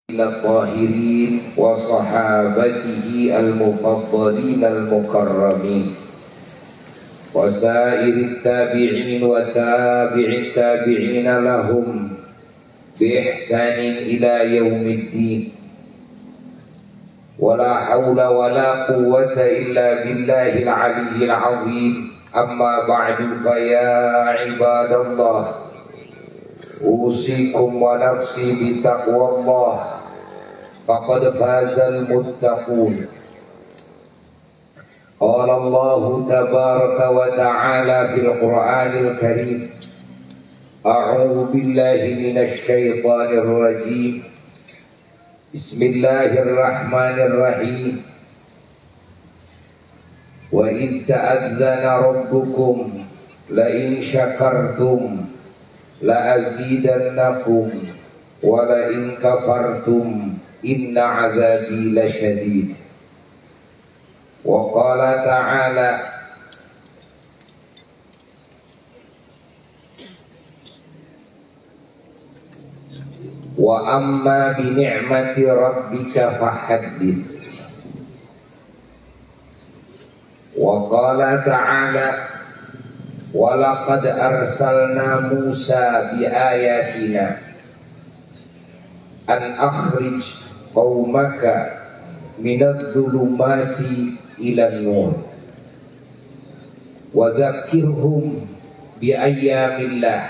الطاهرين وصحابته المفضلين المكرمين وسائر التابعين وتابع التابعين لهم بإحسان إلى يوم الدين ولا حول ولا قوة إلا بالله العلي العظيم. أما بعد فيا عباد الله أوصيكم ونفسي بتقوى الله فقد فاز المتقون. قال الله تبارك وتعالى في القرآن الكريم: أعوذ بالله من الشيطان الرجيم. بسم الله الرحمن الرحيم. وإذ تأذن ربكم لئن شكرتم لأزيدنكم ولئن كفرتم إن عذابي لشديد. وقال تعالى: وأما بنعمة ربك فحدث. وقال تعالى: ولقد أرسلنا موسى بآياتنا أن أخرج قومك من الظلمات إلى النور وذكرهم بأيام الله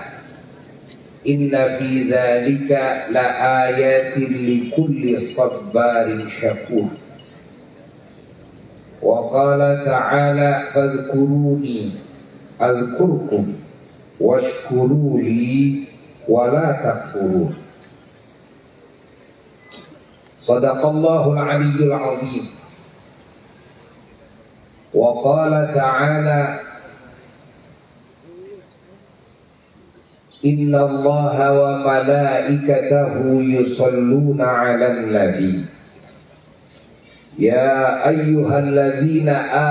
إن في ذلك لآيات لكل صبار شكور. وقال تعالى: فاذكروني أذكركم واشكروا لي ولا تكفرون. صدق الله العلي العظيم. وقال تعالى: إن الله وملائكته يصلون على النبي يا أيها الذين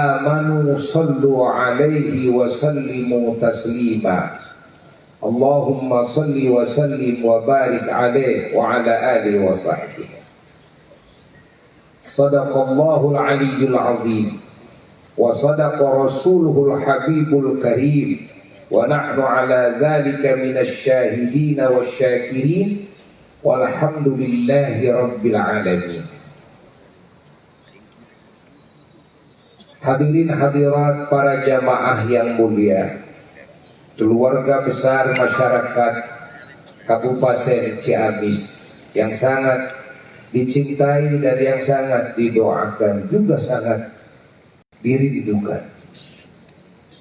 آمنوا صلوا عليه وسلموا تسليما. اللهم صل وسلم وبارك عليه وعلى آله وصحبه. صدق الله العلي العظيم وصدق رسوله الحبيب الكريم ونحن على ذلك من الشاهدين والشاكرين والحمد لله رب العالمين. Hadirin hadirat para jamaah yang mulia, keluarga besar masyarakat Kabupaten Ciamis yang sangat dicintai dan yang sangat didoakan, juga sangat dirindukan.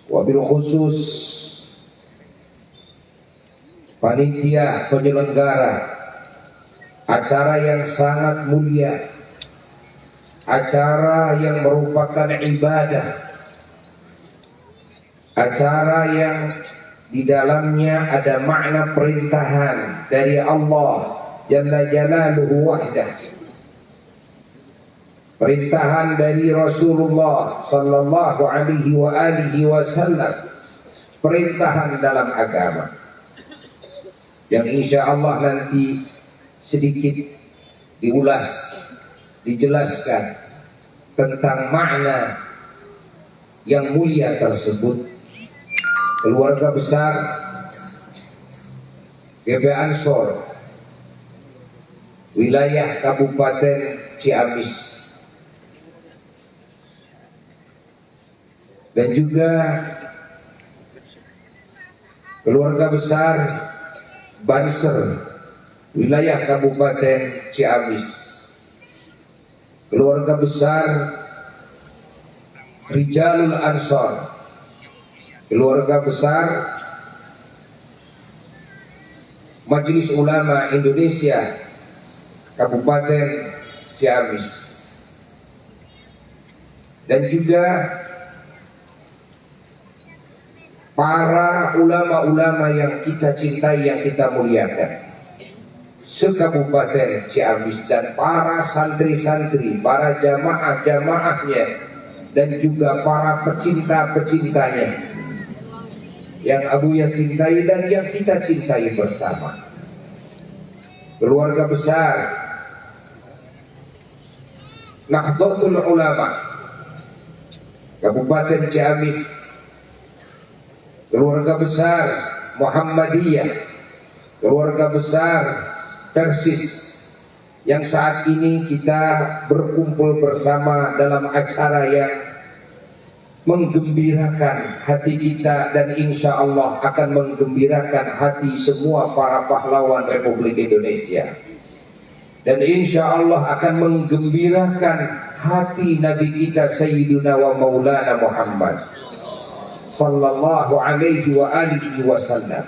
Wabil khusus panitia penyelenggara acara yang sangat mulia, acara yang merupakan ibadah, acara yang di dalamnya ada makna perintahan dari Allah Jalla Jalaluhu wahdah, perintahan dari Rasulullah sallallahu alaihi wa alihi wasallam, perintahan dalam agama yang insya Allah nanti sedikit diulas, dijelaskan tentang makna yang mulia tersebut. Keluarga besar GB Ansor wilayah Kabupaten Ciamis dan juga keluarga besar Banser wilayah Kabupaten Ciamis, keluarga besar Rijalul Ansor, keluarga besar Majelis Ulama Indonesia Kabupaten Ciamis, dan juga para ulama-ulama yang kita cintai, yang kita muliakan se-Kabupaten Ciamis, dan para santri-santri, para jamaah-jamaahnya, dan juga para pecinta-pecintanya yang Abuya cintai dan yang kita cintai bersama. Keluarga besar Nahdlatul Ulama Kabupaten Ciamis, keluarga besar Muhammadiyah, keluarga besar Persis, yang saat ini kita berkumpul bersama dalam acara yang menggembirakan hati kita dan insya Allah akan menggembirakan hati semua para pahlawan Republik Indonesia, dan insya Allah akan menggembirakan hati Nabi kita Sayyiduna wa Maulana Muhammad sallallahu alaihi wa alihi wasallam.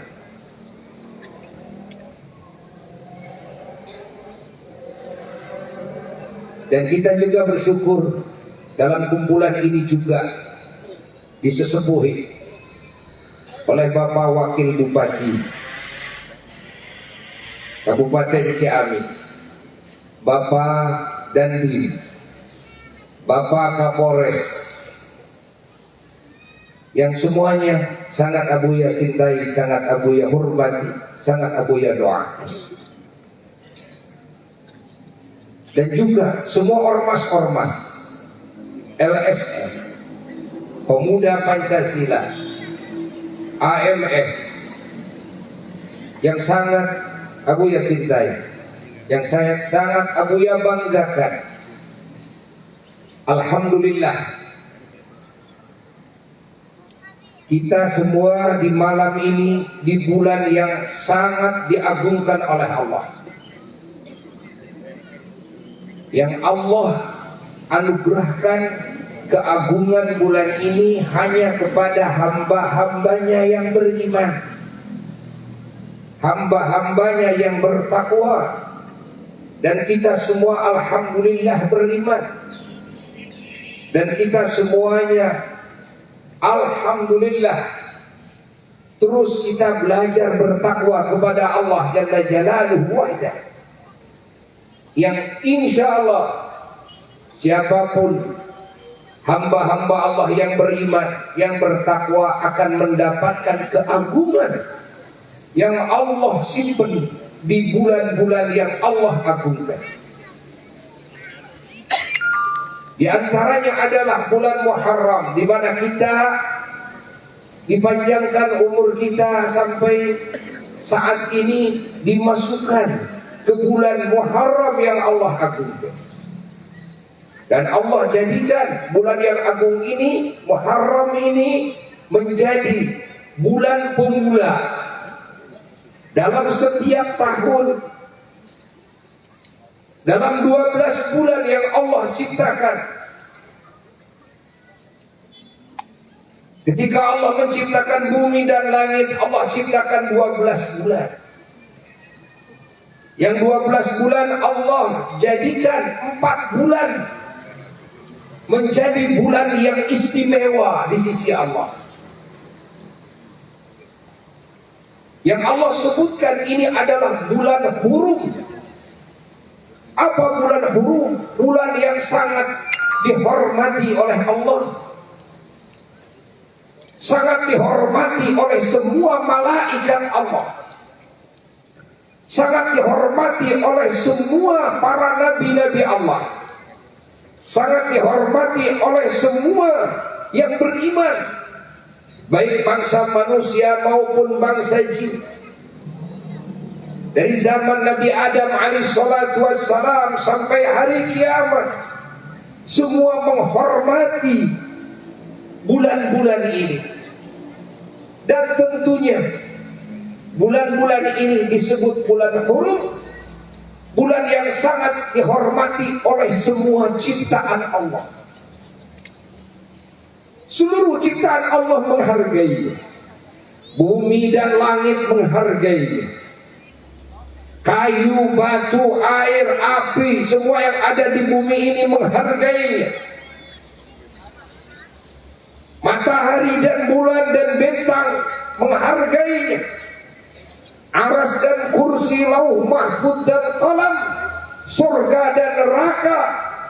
Dan kita juga bersyukur dalam kumpulan ini juga disesepuhi oleh Bapak Wakil Bupati Kabupaten Ciamis, Bapak Dandim, Bapak Kapolres, yang semuanya sangat Abuya cintai, sangat Abuya hormati, sangat Abuya doa. Dan juga semua ormas-ormas LSM, Pemuda Pancasila, AMS, yang sangat Abuya cintai, yang sangat Abuya banggakan. Alhamdulillah, kita semua di malam ini, di bulan yang sangat diagungkan oleh Allah, yang Allah anugerahkan keagungan bulan ini hanya kepada hamba-hambanya yang beriman, hamba-hambanya yang bertakwa. Dan kita semua alhamdulillah beriman, dan kita semuanya alhamdulillah terus kita belajar bertakwa kepada Allah Jalla Jalaluhu wahdah, yang insya Allah siapapun hamba-hamba Allah yang beriman, yang bertakwa akan mendapatkan keagungan yang Allah simpan di bulan-bulan yang Allah agungkan. Di antaranya adalah bulan Muharram, di mana kita dipanjangkan umur kita sampai saat ini dimasukkan ke bulan Muharram yang Allah agungkan. Dan Allah jadikan bulan yang agung ini, Muharram ini, menjadi bulan pemula dalam setiap tahun. Dalam 12 bulan yang Allah ciptakan, ketika Allah menciptakan bumi dan langit, Allah ciptakan 12 bulan. Yang 12 bulan Allah jadikan 4 bulan menjadi bulan yang istimewa di sisi Allah. Yang Allah sebutkan ini adalah bulan hurum. Apa bulan hurum? Bulan yang sangat dihormati oleh Allah, sangat dihormati oleh semua malaikat Allah, sangat dihormati oleh semua para nabi-nabi Allah, sangat dihormati oleh semua yang beriman, baik bangsa manusia maupun bangsa jin. Dari zaman Nabi Adam alaihissalatu wassalam sampai hari kiamat, semua menghormati bulan-bulan ini. Dan tentunya bulan-bulan ini disebut bulan hurum, bulan yang sangat dihormati oleh semua ciptaan Allah. Seluruh ciptaan Allah menghargainya. Bumi dan langit menghargainya. Kayu, batu, air, api, semua yang ada di bumi ini menghargainya. Matahari dan bulan dan bintang menghargainya. Aras dan kursi, lauh mahfud dan qalam, surga dan neraka,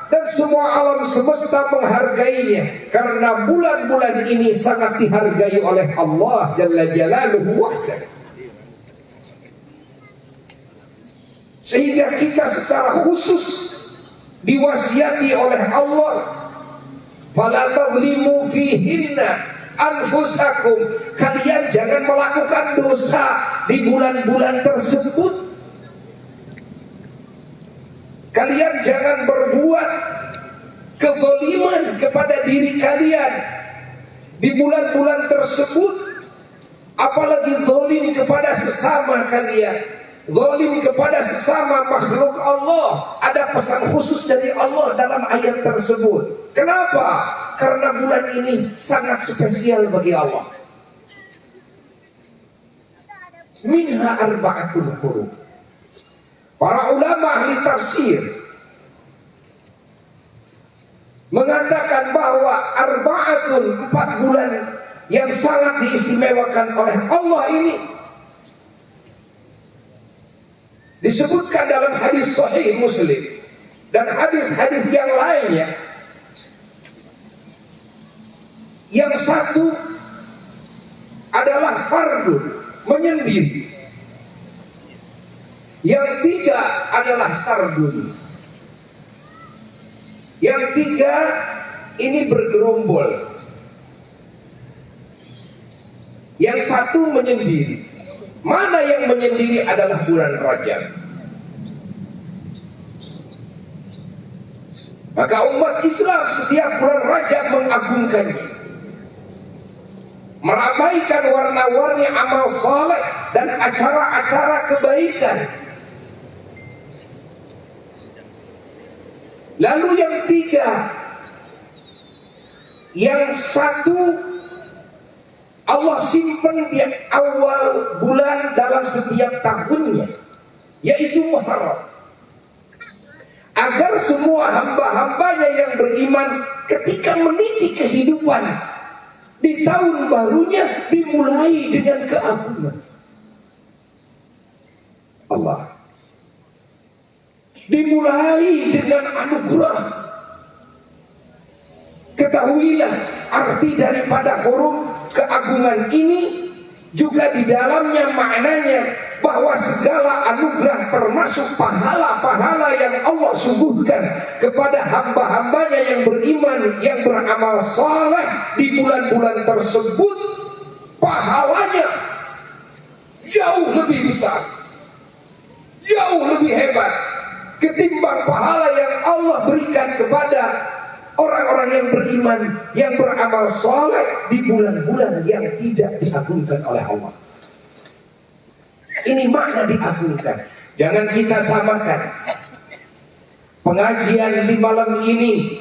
dan semua alam semesta menghargainya. Karena bulan-bulan ini sangat dihargai oleh Allah Jalla Jalaluhu wahdah. Sehingga kita secara khusus diwasiati oleh Allah, fala tadlimu fihinna anfusakum, kalian jangan melakukan dosa di bulan-bulan tersebut. Kalian jangan berbuat kezaliman kepada diri kalian di bulan-bulan tersebut, apalagi zalim kepada sesama kalian, zalim kepada sesama makhluk Allah. Ada pesan khusus dari Allah dalam ayat tersebut. Kenapa? Karena bulan ini sangat spesial bagi Allah. Minha arba'atul hurum. Para ulama ahli tafsir mengatakan bahwa arba'atun, 4 bulan yang sangat diistimewakan oleh Allah ini disebutkan dalam hadis sahih Muslim dan hadis-hadis yang lainnya. Yang satu adalah fardun, menyendiri. Yang 3 adalah sardun. Yang 3 ini bergerombol. Yang 1 menyendiri. Mana yang menyendiri adalah bulan Rajab. Maka umat Islam setiap bulan Rajab mengagungkannya, meramaikan warna-warni amal saleh dan acara-acara kebaikan. Lalu yang 3, yang 1 Allah simpan di awal bulan dalam setiap tahunnya, yaitu Muharram, agar semua hamba-hambanya yang beriman ketika meniti kehidupan di tahun barunya dimulai dengan keagungan Allah, dimulai dengan anugerah. Ketahuilah arti daripada huruf keagungan ini juga di dalamnya maknanya bahwa segala anugerah termasuk pahala-pahala yang Allah suguhkan kepada hamba-hambanya yang beriman, yang beramal saleh di bulan-bulan tersebut, pahalanya jauh lebih besar, jauh lebih hebat ketimbang pahala yang Allah berikan kepada orang-orang yang beriman, yang beramal saleh di bulan-bulan yang tidak diagungkan oleh Allah. Ini makna diagungkan. Jangan kita samakan pengajian di malam ini,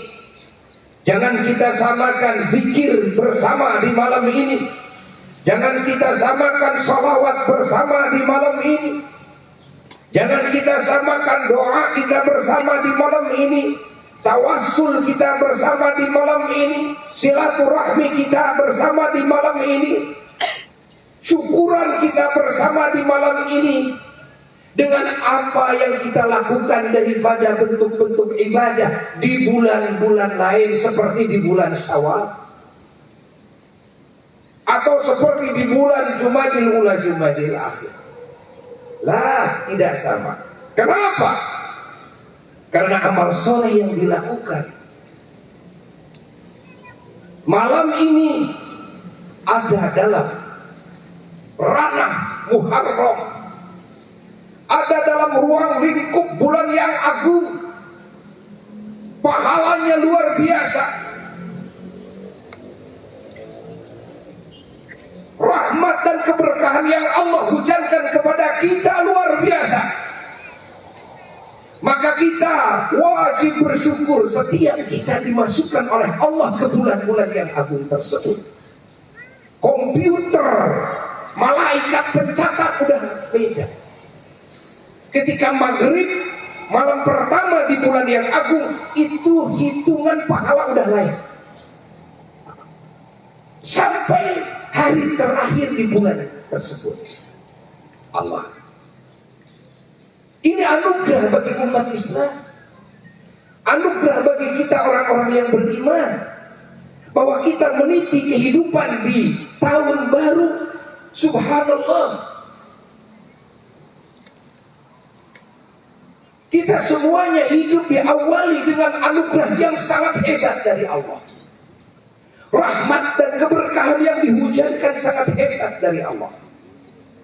jangan kita samakan zikir bersama di malam ini, jangan kita samakan salawat bersama di malam ini, jangan kita samakan doa kita bersama di malam ini, tawassul kita bersama di malam ini, silaturahmi kita bersama di malam ini, syukuran kita bersama di malam ini dengan apa yang kita lakukan daripada bentuk-bentuk ibadah di bulan-bulan lain seperti di bulan Syawal atau seperti di bulan Jumadil Ula, Jumadil Akhir. Lah, tidak sama. Kenapa? Karena amal soleh yang dilakukan malam ini ada dalam ranah Muharram, ada dalam ruang lingkup bulan yang agung, pahalanya luar biasa, rahmat dan keberkahan yang Allah hujankan kepada kita luar biasa. Maka kita wajib bersyukur setiap kita dimasukkan oleh Allah ke bulan-bulan yang agung tersebut. Komputer, malaikat pencatat udah beda. Ketika maghrib malam pertama di bulan yang agung, itu hitungan pahala udah lain. Sampai hari terakhir di bulan tersebut. Allah, ini anugerah bagi umat Islam, anugerah bagi kita orang-orang yang beriman, bahwa kita meniti kehidupan di tahun baru. Subhanallah, Kita semuanya hidup diawali dengan anugerah yang sangat hebat dari Allah. Rahmat dan keberkahan yang dihujankan sangat hebat dari Allah.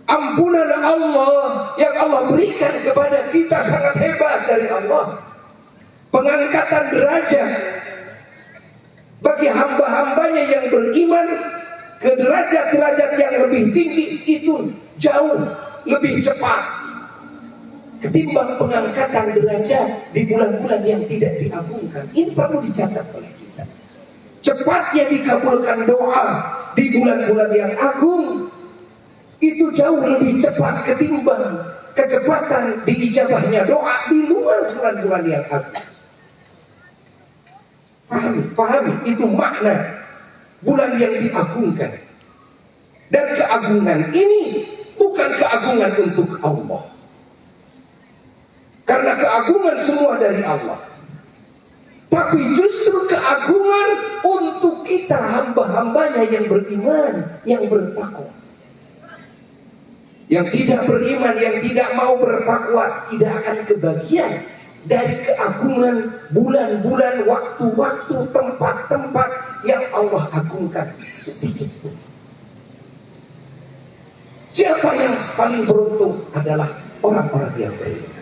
Ampunan Allah yang Allah berikan kepada kita sangat hebat dari Allah. Pengangkatan derajat bagi hamba-hambanya yang beriman ke derajat-derajat yang lebih tinggi itu jauh lebih cepat ketimbang pengangkatan derajat di bulan-bulan yang tidak diagungkan. Ini perlu dicatat oleh kita. Cepatnya dikabulkan doa di bulan-bulan yang agung itu jauh lebih cepat ketimbang kecepatan diijabahnya doa di luar bulan-bulan yang agung. Pahami itu makna bulan yang diagungkan. Dan keagungan ini bukan keagungan untuk Allah. Karena keagungan semua dari Allah. Tapi justru keagungan untuk kita hamba-hambanya yang beriman, yang bertakwa. Yang tidak beriman, yang tidak mau bertakwa, tidak akan kebagian dari keagungan bulan-bulan, waktu-waktu, tempat-tempat yang Allah agungkan sedikit pun. Siapa yang paling beruntung adalah orang-orang yang beriman.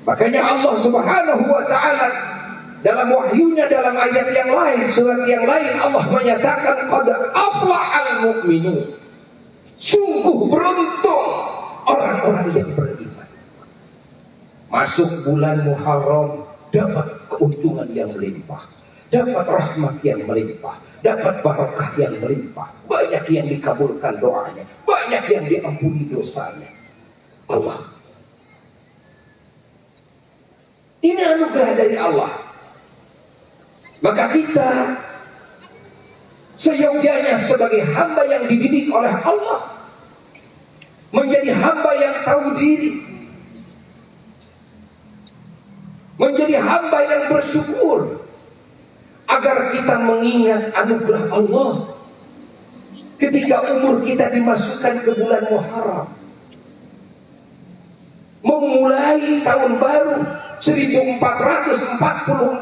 Makanya Allah Subhanahu wa ta'ala dalam wahyunya, dalam ayat yang lain, surat yang lain, Allah menyatakan qad aflahal mu'minun. Sungguh beruntung orang-orang yang beriman. Masuk bulan Muharram dapat keuntungan yang melimpah, dapat rahmat yang melimpah, dapat barakah yang melimpah, banyak yang dikabulkan doanya, banyak yang diampuni dosanya. Allah, ini anugerah dari Allah. Maka kita seyogyanya sebagai hamba yang dididik oleh Allah menjadi hamba yang tahu diri, menjadi hamba yang bersyukur, agar kita mengingat anugerah Allah ketika umur kita dimasukkan ke bulan Muharram, memulai tahun baru 1444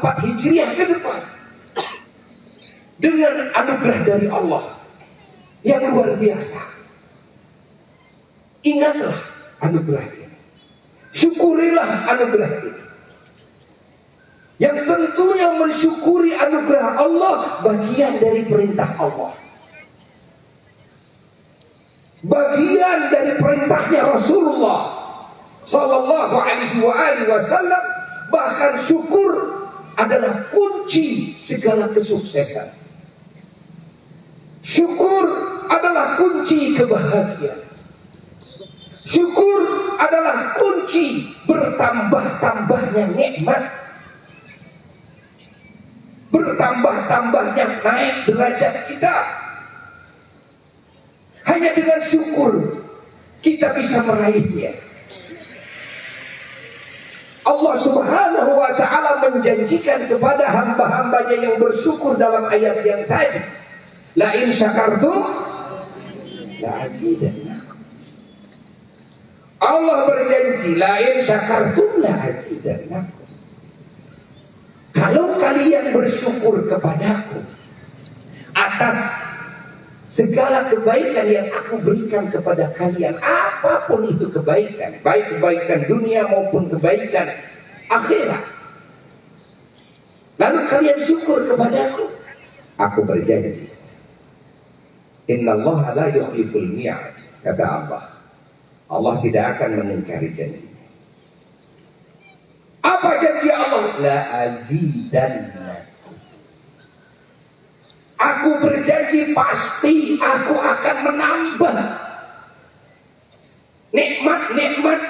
Hijriah ke depan dengan anugerah dari Allah yang luar biasa. Ingatlah anugerah ini, syukurilah anugerah ini. Yang tentunya mensyukuri anugerah Allah bagian dari perintah Allah, bagian dari perintahnya Rasulullah Sallallahu alaihi wasallam. Bahkan syukur adalah kunci segala kesuksesan. Syukur adalah kunci kebahagiaan. Syukur adalah kunci bertambah-tambahnya nikmat, bertambah-tambahnya naik derajat kita. Hanya dengan syukur kita bisa meraihnya. Allah Subhanahu wa ta'ala menjanjikan kepada hamba-hambanya yang bersyukur dalam ayat yang tadi, la in syakartum la azidannakum. Allah berjanji, la in syakartum la azidannakum. Kalau kalian bersyukur kepadaku atas segala kebaikan yang aku berikan kepada kalian, apapun itu kebaikan, baik kebaikan dunia maupun kebaikan akhirat, lalu kalian syukur kepadaku, aku berjanji, innallaha la yukhliful mi'ad, kata Allah, Allah tidak akan mengingkari janji. Apa janji Allah? La azidanna. Aku berjanji pasti aku akan menambah nikmat-nikmat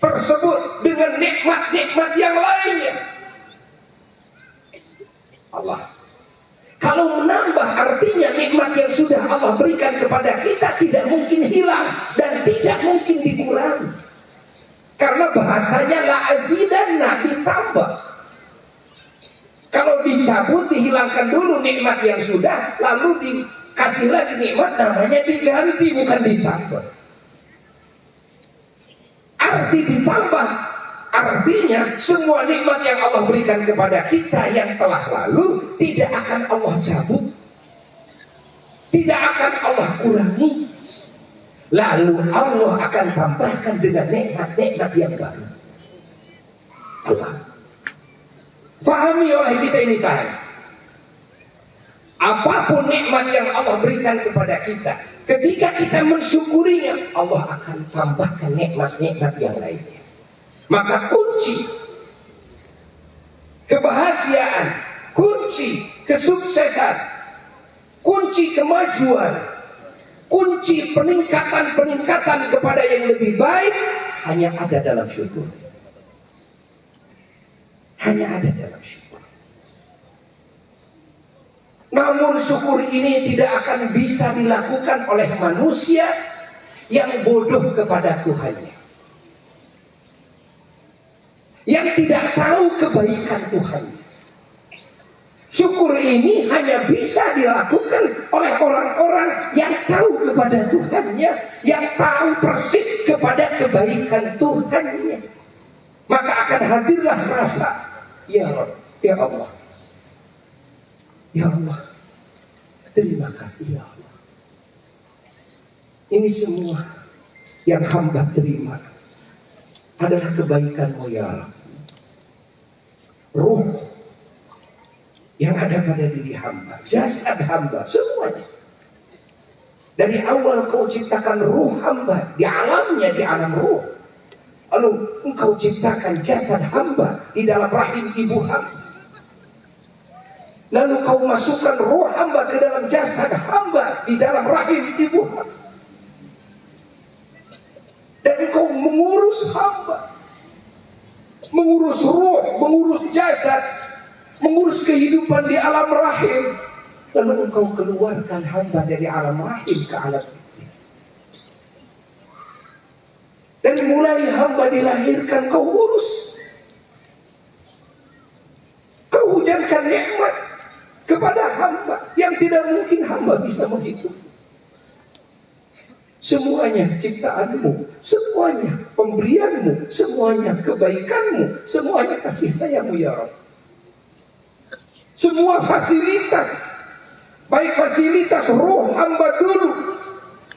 tersebut dengan nikmat-nikmat yang lainnya. Allah, kalau menambah artinya nikmat yang sudah Allah berikan kepada kita tidak mungkin hilang dan tidak mungkin dikurangi. Karena bahasanya la azidanna, ditambah. Kalau dicabut, dihilangkan dulu nikmat yang sudah, lalu dikasih lagi nikmat, namanya diganti, bukan ditambah. Arti ditambah, artinya semua nikmat yang Allah berikan kepada kita yang telah lalu tidak akan Allah cabut, tidak akan Allah kurangi. Lalu Allah akan tambahkan dengan nikmat-nikmat yang baru. Allah fahami oleh kita ini tadi. Apapun nikmat yang Allah berikan kepada kita, ketika kita mensyukurinya, Allah akan tambahkan nikmat-nikmat yang lainnya. Maka kunci kebahagiaan, kunci kesuksesan, kunci kemajuan, kunci peningkatan kepada yang lebih baik hanya ada dalam syukur. Hanya ada dalam syukur. Namun syukur ini tidak akan bisa dilakukan oleh manusia yang bodoh kepada Tuhannya, yang tidak tahu kebaikan Tuhannya. Syukur ini hanya bisa dilakukan oleh orang-orang yang tahu kepada Tuhannya, yang tahu persis kepada kebaikan Tuhannya. Maka akan hadirlah rasa, ya Rabb, ya Allah, ya Allah, terima kasih ya Allah. Ini semua yang hamba terima adalah kebaikan-Mu ya Allah. Ruh yang ada pada diri hamba, jasad hamba, semuanya. Dari awal Kau ciptakan ruh hamba, di alamnya, di alam ruh. Lalu Engkau ciptakan jasad hamba di dalam rahim ibu hamba. Lalu Kau masukkan ruh hamba ke dalam jasad hamba di dalam rahim ibu hamba. Dan Engkau mengurus hamba, mengurus ruh, mengurus jasad, mengurus kehidupan di alam rahim. Lalu Engkau keluarkan hamba dari alam rahim ke alam ini. Dan mulai hamba dilahirkan Kau urus, Kau hujankan nikmat kepada hamba yang tidak mungkin hamba bisa menghitung. Semuanya ciptaan-Mu, semuanya pemberian-Mu, semuanya kebaikan-Mu, semuanya kasih sayang-Mu ya Rabb. Semua fasilitas, baik fasilitas roh hamba dulu,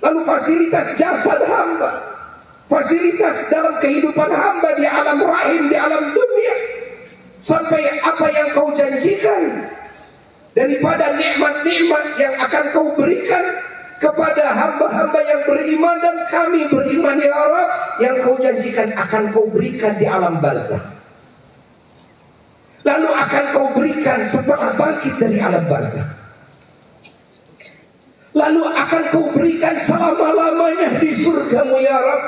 lalu fasilitas jasad hamba, fasilitas dalam kehidupan hamba di alam rahim, di alam dunia, sampai apa yang Kau janjikan daripada nikmat-nikmat yang akan Kau berikan kepada hamba-hamba yang beriman, dan kami beriman ya Allah, yang Kau janjikan akan Kau berikan di alam barzakh, lalu akan Kau berikan setelah bangkit dari alam barzakh, lalu akan Kau berikan selama-lamanya di surga-Mu ya Rabb.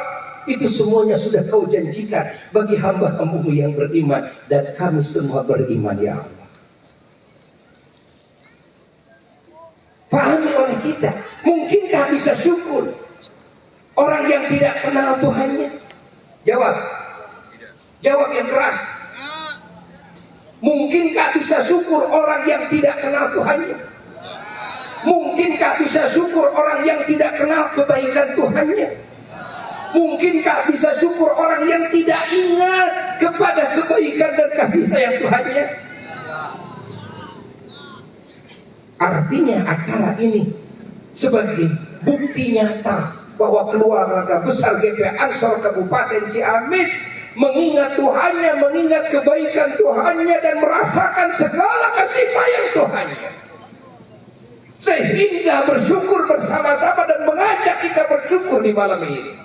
Itu semuanya sudah Kau janjikan bagi hamba-hamba-Mu yang beriman, dan kami semua beriman ya Allah. Pahami oleh kita, mungkinkah bisa syukur orang yang tidak kenal Tuhannya? Jawab, jawab yang keras. Mungkinkah bisa syukur orang yang tidak kenal Tuhannya? Mungkinkah bisa syukur orang yang tidak kenal kebaikan Tuhannya? Mungkinkah bisa syukur orang yang tidak ingat kepada kebaikan dan kasih sayang Tuhannya? Artinya acara ini sebagai bukti nyata bahwa keluarga besar GP Ansor Kabupaten Ciamis mengingat Tuhannya, mengingat kebaikan Tuhannya, dan merasakan segala kasih sayang Tuhannya, sehingga bersyukur bersama-sama dan mengajak kita bersyukur di malam ini,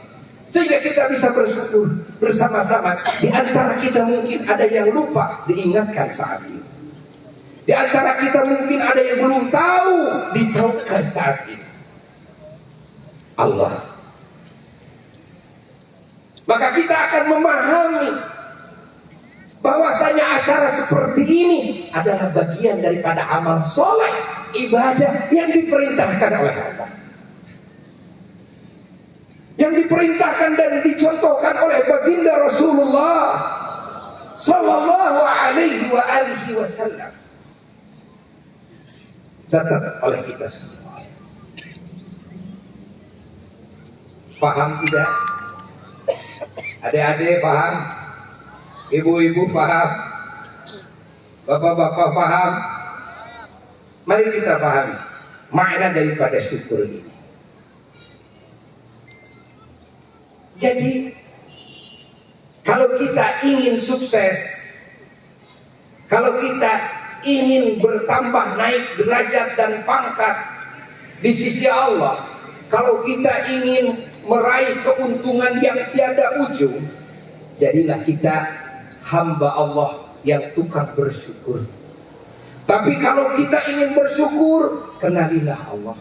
sehingga kita bisa bersyukur bersama-sama. Di antara kita mungkin ada yang lupa diingatkan saat ini, di antara kita mungkin ada yang belum tahu ditahukan saat ini. Allah, maka kita akan memahami bahwasanya acara seperti ini adalah bagian daripada amal soleh, ibadah yang diperintahkan oleh Allah, yang diperintahkan dan dicontohkan oleh baginda Rasulullah Sallallahu Alaihi Wasallam. Catat oleh kita semua. Paham tidak? Adik-adik paham? Ibu-ibu paham? Bapak-bapak paham? Mari kita pahami makna daripada syukur ini. Jadi kalau kita ingin sukses, kalau kita ingin bertambah naik derajat dan pangkat di sisi Allah, kalau kita ingin meraih keuntungan yang tiada ujung, jadilah kita hamba Allah yang tukang bersyukur. Tapi kalau kita ingin bersyukur, kenalilah Allah.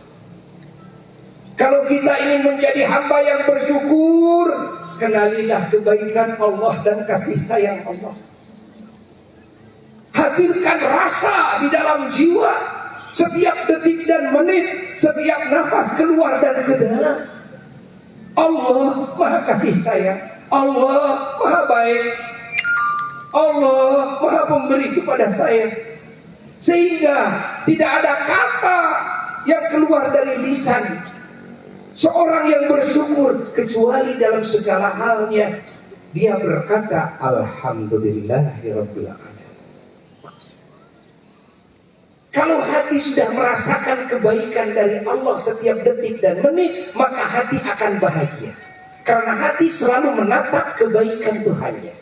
Kalau kita ingin menjadi hamba yang bersyukur, kenalilah kebaikan Allah dan kasih sayang Allah. Hadirkan rasa di dalam jiwa setiap detik dan menit, setiap nafas keluar dan ke dalam. Allah Maha kasih sayang, Allah Maha baik, Allah Maha pemberi kepada saya, sehingga tidak ada kata yang keluar dari lisan seorang yang bersyukur kecuali dalam segala halnya dia berkata alhamdulillahirabbil alamin. Kalau hati sudah merasakan kebaikan dari Allah setiap detik dan menit, maka hati akan bahagia. Karena hati selalu menatap kebaikan Tuhannya.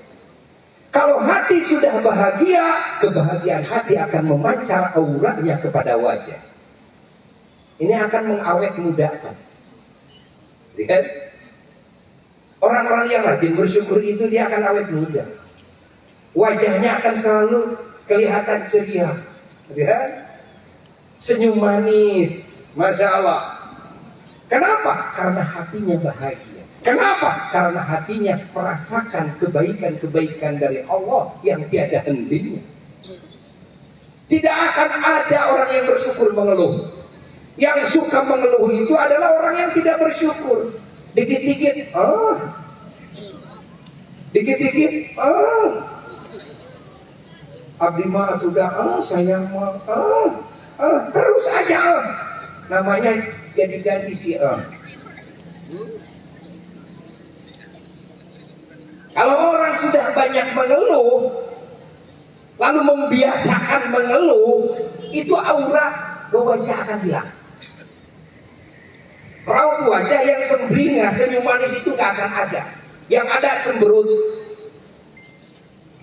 Kalau hati sudah bahagia, kebahagiaan hati akan memancar auranya kepada wajah. Ini akan mengawet mudakan. Lihat, orang-orang yang rajin bersyukur itu dia akan awet muda. Wajahnya akan selalu kelihatan ceria. Lihat, senyum manis, Masya Allah. Kenapa? Karena hatinya bahagia. Kenapa? Karena hatinya merasakan kebaikan-kebaikan dari Allah yang tiada hentinya. Tidak akan ada orang yang bersyukur mengeluh. Yang suka mengeluh itu adalah orang yang tidak bersyukur. Dikit-dikit, dikit-dikit, abdi mah sudah, sayang mah, terus aja, namanya jadi ganti si Kalau orang sudah banyak mengeluh, lalu membiasakan mengeluh, itu aura wajah akan hilang. Raut wajah yang sembringah, senyum manis itu gak akan ada. Yang ada cemberut.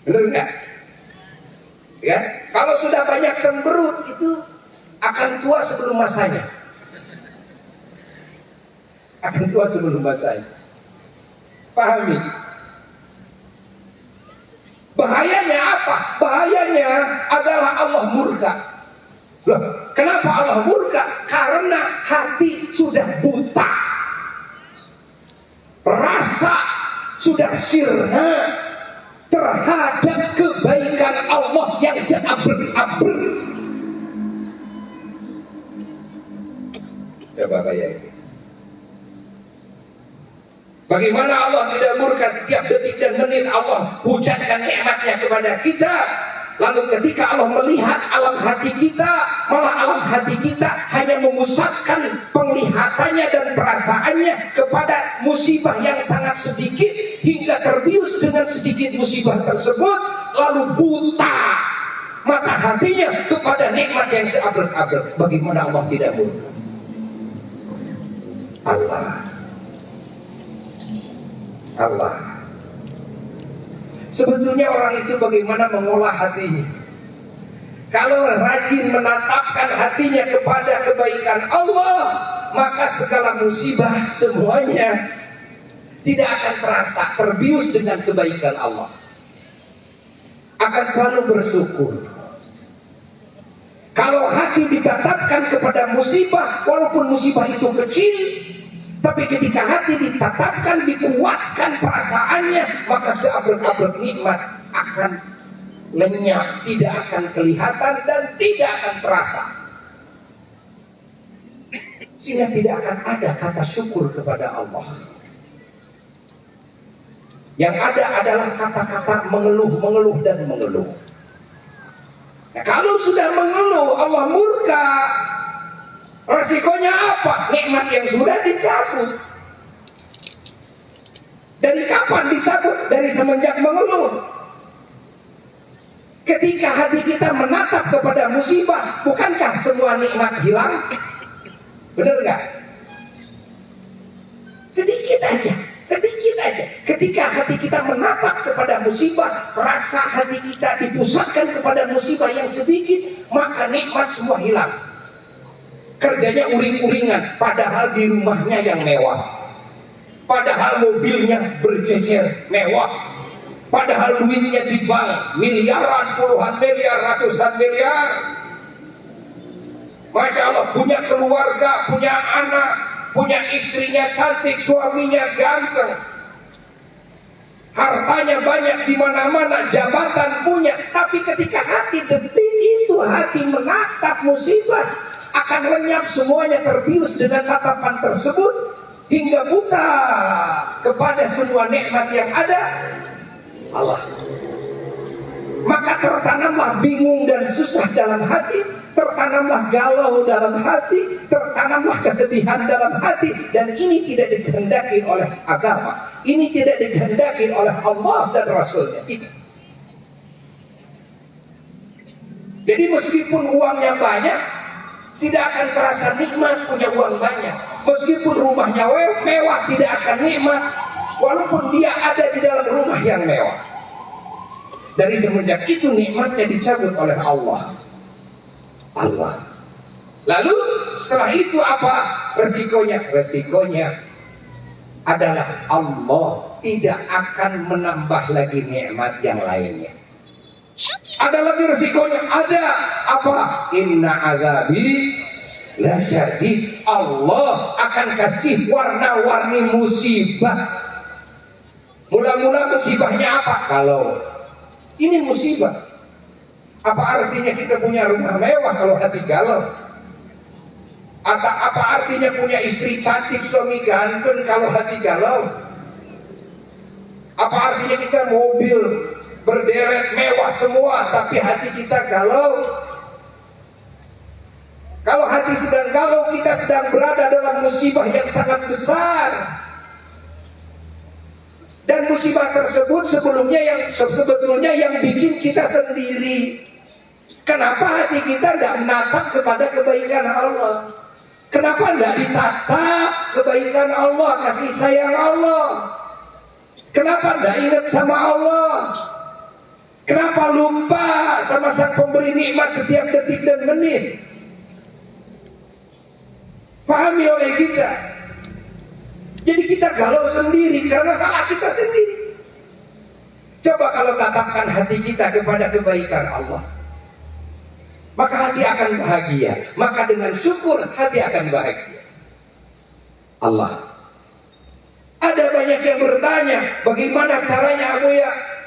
Benar nggak? Ya, kalau sudah banyak cemberut itu akan tua sebelum masanya. Akan tua sebelum masanya. Pahami? Bahayanya apa? Bahayanya adalah Allah murka. Loh, kenapa Allah murka? Karena hati sudah buta. Rasa sudah sirna terhadap kebaikan Allah yang seaber-aber. Coba bayangin. Bagaimana Allah tidak murka setiap detik dan menit Allah hujankan nikmatnya kepada kita. Lalu ketika Allah melihat alam hati kita, malah alam hati kita hanya memusatkan penglihatannya dan perasaannya kepada musibah yang sangat sedikit, hingga terbius dengan sedikit musibah tersebut, lalu buta mata hatinya kepada nikmat yang seaber-aber. Bagaimana Allah tidak murka? Allah. Sebetulnya orang itu bagaimana mengolah hatinya? Kalau rajin menatapkan hatinya kepada kebaikan Allah, maka segala musibah semuanya tidak akan terasa, terbius dengan kebaikan Allah. Akan selalu bersyukur. Kalau hati ditatapkan kepada musibah, walaupun musibah itu kecil, tapi ketika hati ditatapkan, dikuatkan perasaannya, maka seabrek-abrek nikmat akan lenyap, tidak akan kelihatan dan tidak akan terasa. Sehingga tidak akan ada kata syukur kepada Allah. Yang ada adalah kata-kata mengeluh, dan mengeluh. Nah, kalau sudah mengeluh, Allah murka. Resikonya apa? Nikmat yang sudah dicabut. Dari kapan dicabut? Dari semenjak mengeluh. Ketika hati kita menatap kepada musibah, bukankah semua nikmat hilang? Benar nggak? Sedikit aja. Ketika hati kita menatap kepada musibah, rasa hati kita dipusatkan kepada musibah yang sedikit, maka nikmat semua hilang. Kerjanya uring-uringan, padahal di rumahnya yang mewah. Padahal mobilnya berjejer mewah. Padahal duitnya di bank miliaran, puluhan miliar, ratusan miliar. Masya Allah, punya keluarga, punya anak, punya istrinya cantik, suaminya ganteng. Hartanya banyak di mana-mana, jabatan punya. Tapi ketika hati detik itu, hati menatap musibah, akan lenyap semuanya, terbius dengan tatapan tersebut. Hingga buta kepada semua nikmat yang ada Allah. Maka tertanamlah bingung dan susah dalam hati, tertanamlah galau dalam hati, tertanamlah kesedihan dalam hati. Dan ini tidak dikehendaki oleh agama, ini tidak dikehendaki oleh Allah dan Rasulnya. Jadi meskipun uangnya banyak, tidak akan terasa nikmat punya uang banyak. Meskipun rumahnya mewah, tidak akan nikmat walaupun dia ada di dalam rumah yang mewah. Dari semenjak itu nikmatnya dicabut oleh Allah. Lalu setelah itu apa resikonya? Resikonya adalah Allah tidak akan menambah lagi nikmat yang lainnya. Ada lagi resikonya, ada apa? Inna azabi lasyadid. Allah akan kasih warna-warni musibah. Mula-mula musibahnya apa? Kalau ini musibah, apa artinya kita punya rumah mewah kalau hati galau? Apa artinya punya istri cantik, suami ganteng kalau hati galau? Apa artinya kita mobil berderet mewah semua tapi hati kita galau? Kalau hati sedang galau, kita sedang berada dalam musibah yang sangat besar. Dan musibah tersebut sebetulnya yang bikin kita sendiri. Kenapa hati kita tidak menatap kepada kebaikan Allah? Kenapa tidak ditatap kebaikan Allah, kasih sayang Allah? Kenapa tidak ingat sama Allah? Kenapa lupa sama sang pemberi nikmat setiap detik dan menit? Pahami oleh kita. Jadi kita galau sendiri karena salah kita sendiri. Coba kalau tatapkan hati kita kepada kebaikan Allah, maka hati akan bahagia. Maka dengan syukur hati akan bahagia. Allah. Ada banyak yang bertanya, bagaimana caranya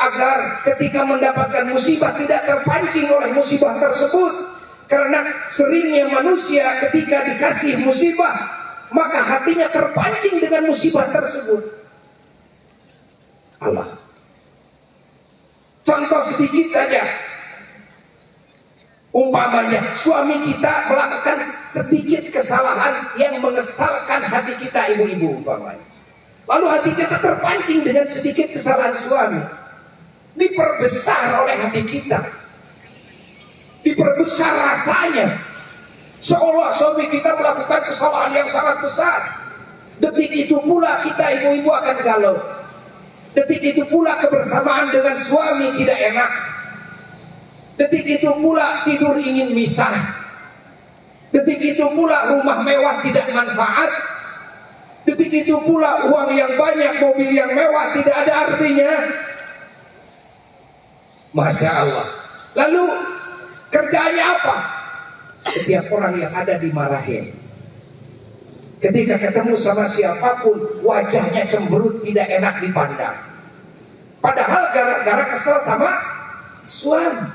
agar ketika mendapatkan musibah tidak terpancing oleh musibah tersebut? Karena seringnya manusia ketika dikasih musibah, maka hatinya terpancing dengan musibah tersebut. Allah. Contoh sedikit saja. Umpamanya suami kita melakukan sedikit kesalahan yang mengesalkan hati kita, ibu-ibu umpamanya. Lalu hati kita terpancing dengan sedikit kesalahan suami. Diperbesar oleh hati kita. Diperbesar rasanya. Seolah suami kita melakukan kesalahan yang sangat besar. Detik itu pula kita ibu-ibu akan galau. Detik itu pula kebersamaan dengan suami tidak enak. Detik itu pula tidur ingin misah. Detik itu pula rumah mewah tidak manfaat. Detik itu pula uang yang banyak, mobil yang mewah tidak ada artinya. Masya Allah. Lalu kerjanya apa? Setiap orang yang ada dimarahin. Ketika ketemu sama siapapun, wajahnya cemberut, tidak enak dipandang. Padahal gara-gara kesel sama suami.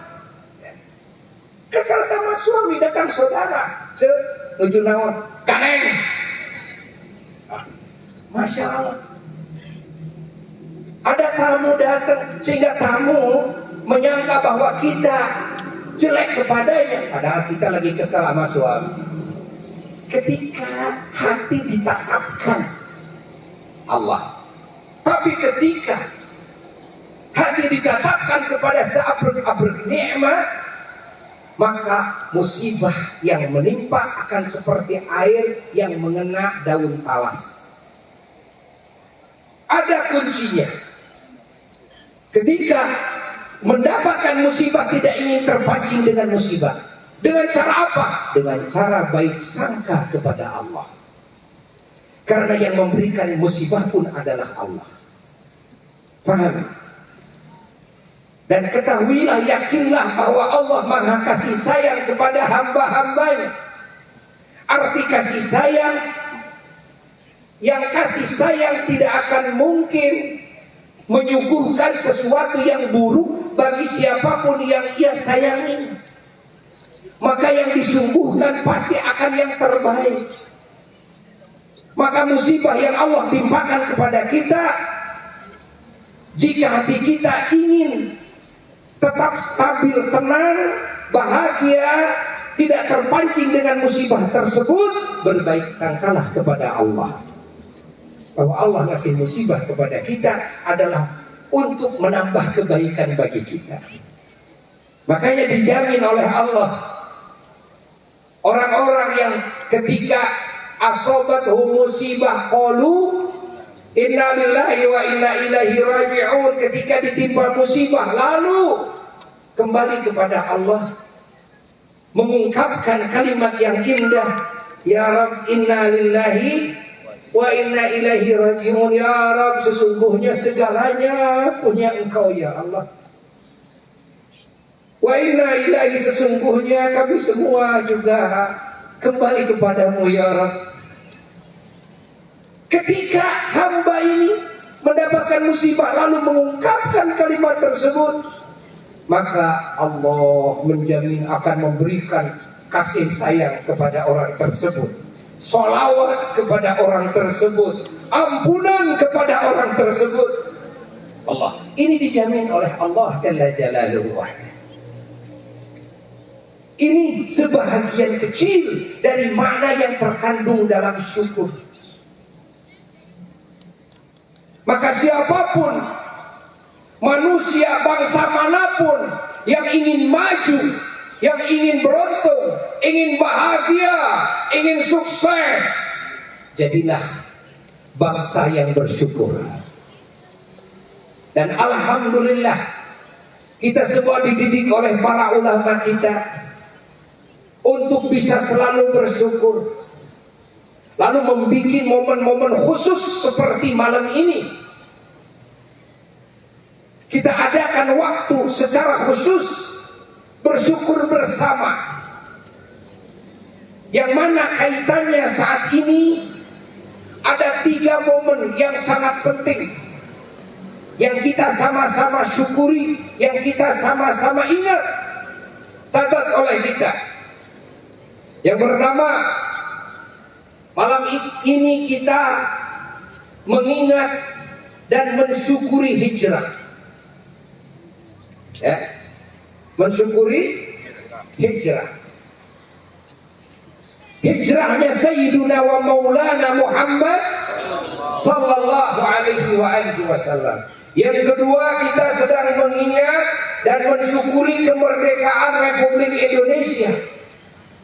Kesel sama suami, datang saudara. Nuju naon? Kaneng. Masya Allah. Ada tamu datang, sehingga tamu menyangka bahwa kita jelek kepadanya, padahal kita lagi kesal sama suami. Ketika hati ditatapkan Allah, Tapi ketika hati dikatakan kepada seabrek-abrek nikmat, maka musibah yang menimpa akan seperti air yang mengena daun talas. Ada kuncinya. Ketika mendapatkan musibah, tidak ingin terpancing dengan musibah. Dengan cara apa? Dengan cara baik sangka kepada Allah. Karena yang memberikan musibah pun adalah Allah. Paham? Dan ketahuilah, yakinlah bahwa Allah Maha kasih sayang kepada hamba-hambanya. Arti kasih sayang, yang kasih sayang tidak akan mungkin menyuguhkan sesuatu yang buruk bagi siapapun yang ia sayangi. Maka yang disungguhkan pasti akan yang terbaik. Maka musibah yang Allah timpakan kepada kita, jika hati kita ingin tetap stabil, tenang, bahagia, tidak terpancing dengan musibah tersebut, berbaik sangkalah kepada Allah. Bahwa Allah ngasih musibah kepada kita adalah untuk menambah kebaikan bagi kita. Makanya dijamin oleh Allah, orang-orang yang ketika asobathum musibah qalu inna lillahi wa inna ilaihi raji'un, ketika ditimpa musibah lalu kembali kepada Allah, mengungkapkan kalimat yang indah, ya Rabb inna lillahi wa inna ilaihi raji'un. Ya Rabb, sesungguhnya segalanya punya Engkau ya Allah. Wa inna ilaihi, sesungguhnya kami semua juga kembali kepadamu ya Rabb. Ketika hamba ini mendapatkan musibah lalu mengungkapkan kalimat tersebut, maka Allah menjamin akan memberikan kasih sayang kepada orang tersebut, sholawat kepada orang tersebut, ampunan kepada orang tersebut. Allah, ini dijamin oleh Allah Jalla Jalaluhu. Ini sebahagian kecil dari makna yang terkandung dalam syukur. Maka siapapun, manusia bangsa manapun yang ingin maju, yang ingin beruntung, ingin bahagia, ingin sukses, jadilah bangsa yang bersyukur. Dan alhamdulillah, kita semua dididik oleh para ulama kita untuk bisa selalu bersyukur. Lalu membuat momen-momen khusus seperti malam ini. Kita adakan waktu secara khusus bersyukur bersama. Yang mana kaitannya saat ini ada 3 momen yang sangat penting, yang kita sama-sama syukuri, yang kita sama-sama ingat, catat oleh kita. Yang pertama, malam ini kita mengingat dan mensyukuri hijrah. Ya, mensyukuri hijrah. Hijrahnya Sayyiduna wa Maulana Muhammad sallallahu alaihi wa alihi wasallam. Yang kedua, kita sedang mengingat dan mensyukuri kemerdekaan Republik Indonesia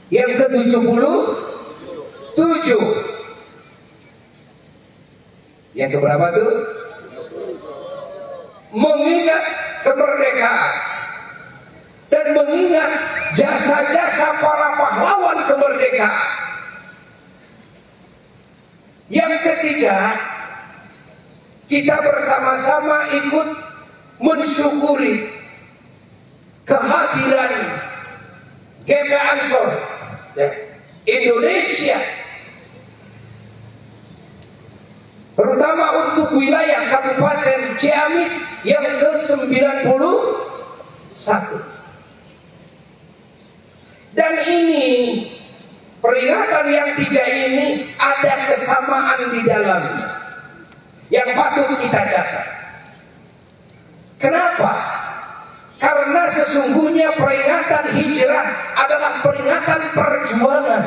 yang ke-77. Yang keberapa tuh? Mengingat kemerdekaan dan mengingat jasa-jasa para pahlawan kemerdekaan. Yang ketiga, kita bersama-sama ikut mensyukuri kehadiran GP Ansor Indonesia, terutama untuk wilayah Kabupaten Ciamis yang ke-91. Dan ini peringatan yang 3 ini ada kesamaan di dalamnya yang patut kita catat. Kenapa? Karena sesungguhnya peringatan hijrah adalah peringatan perjuangan.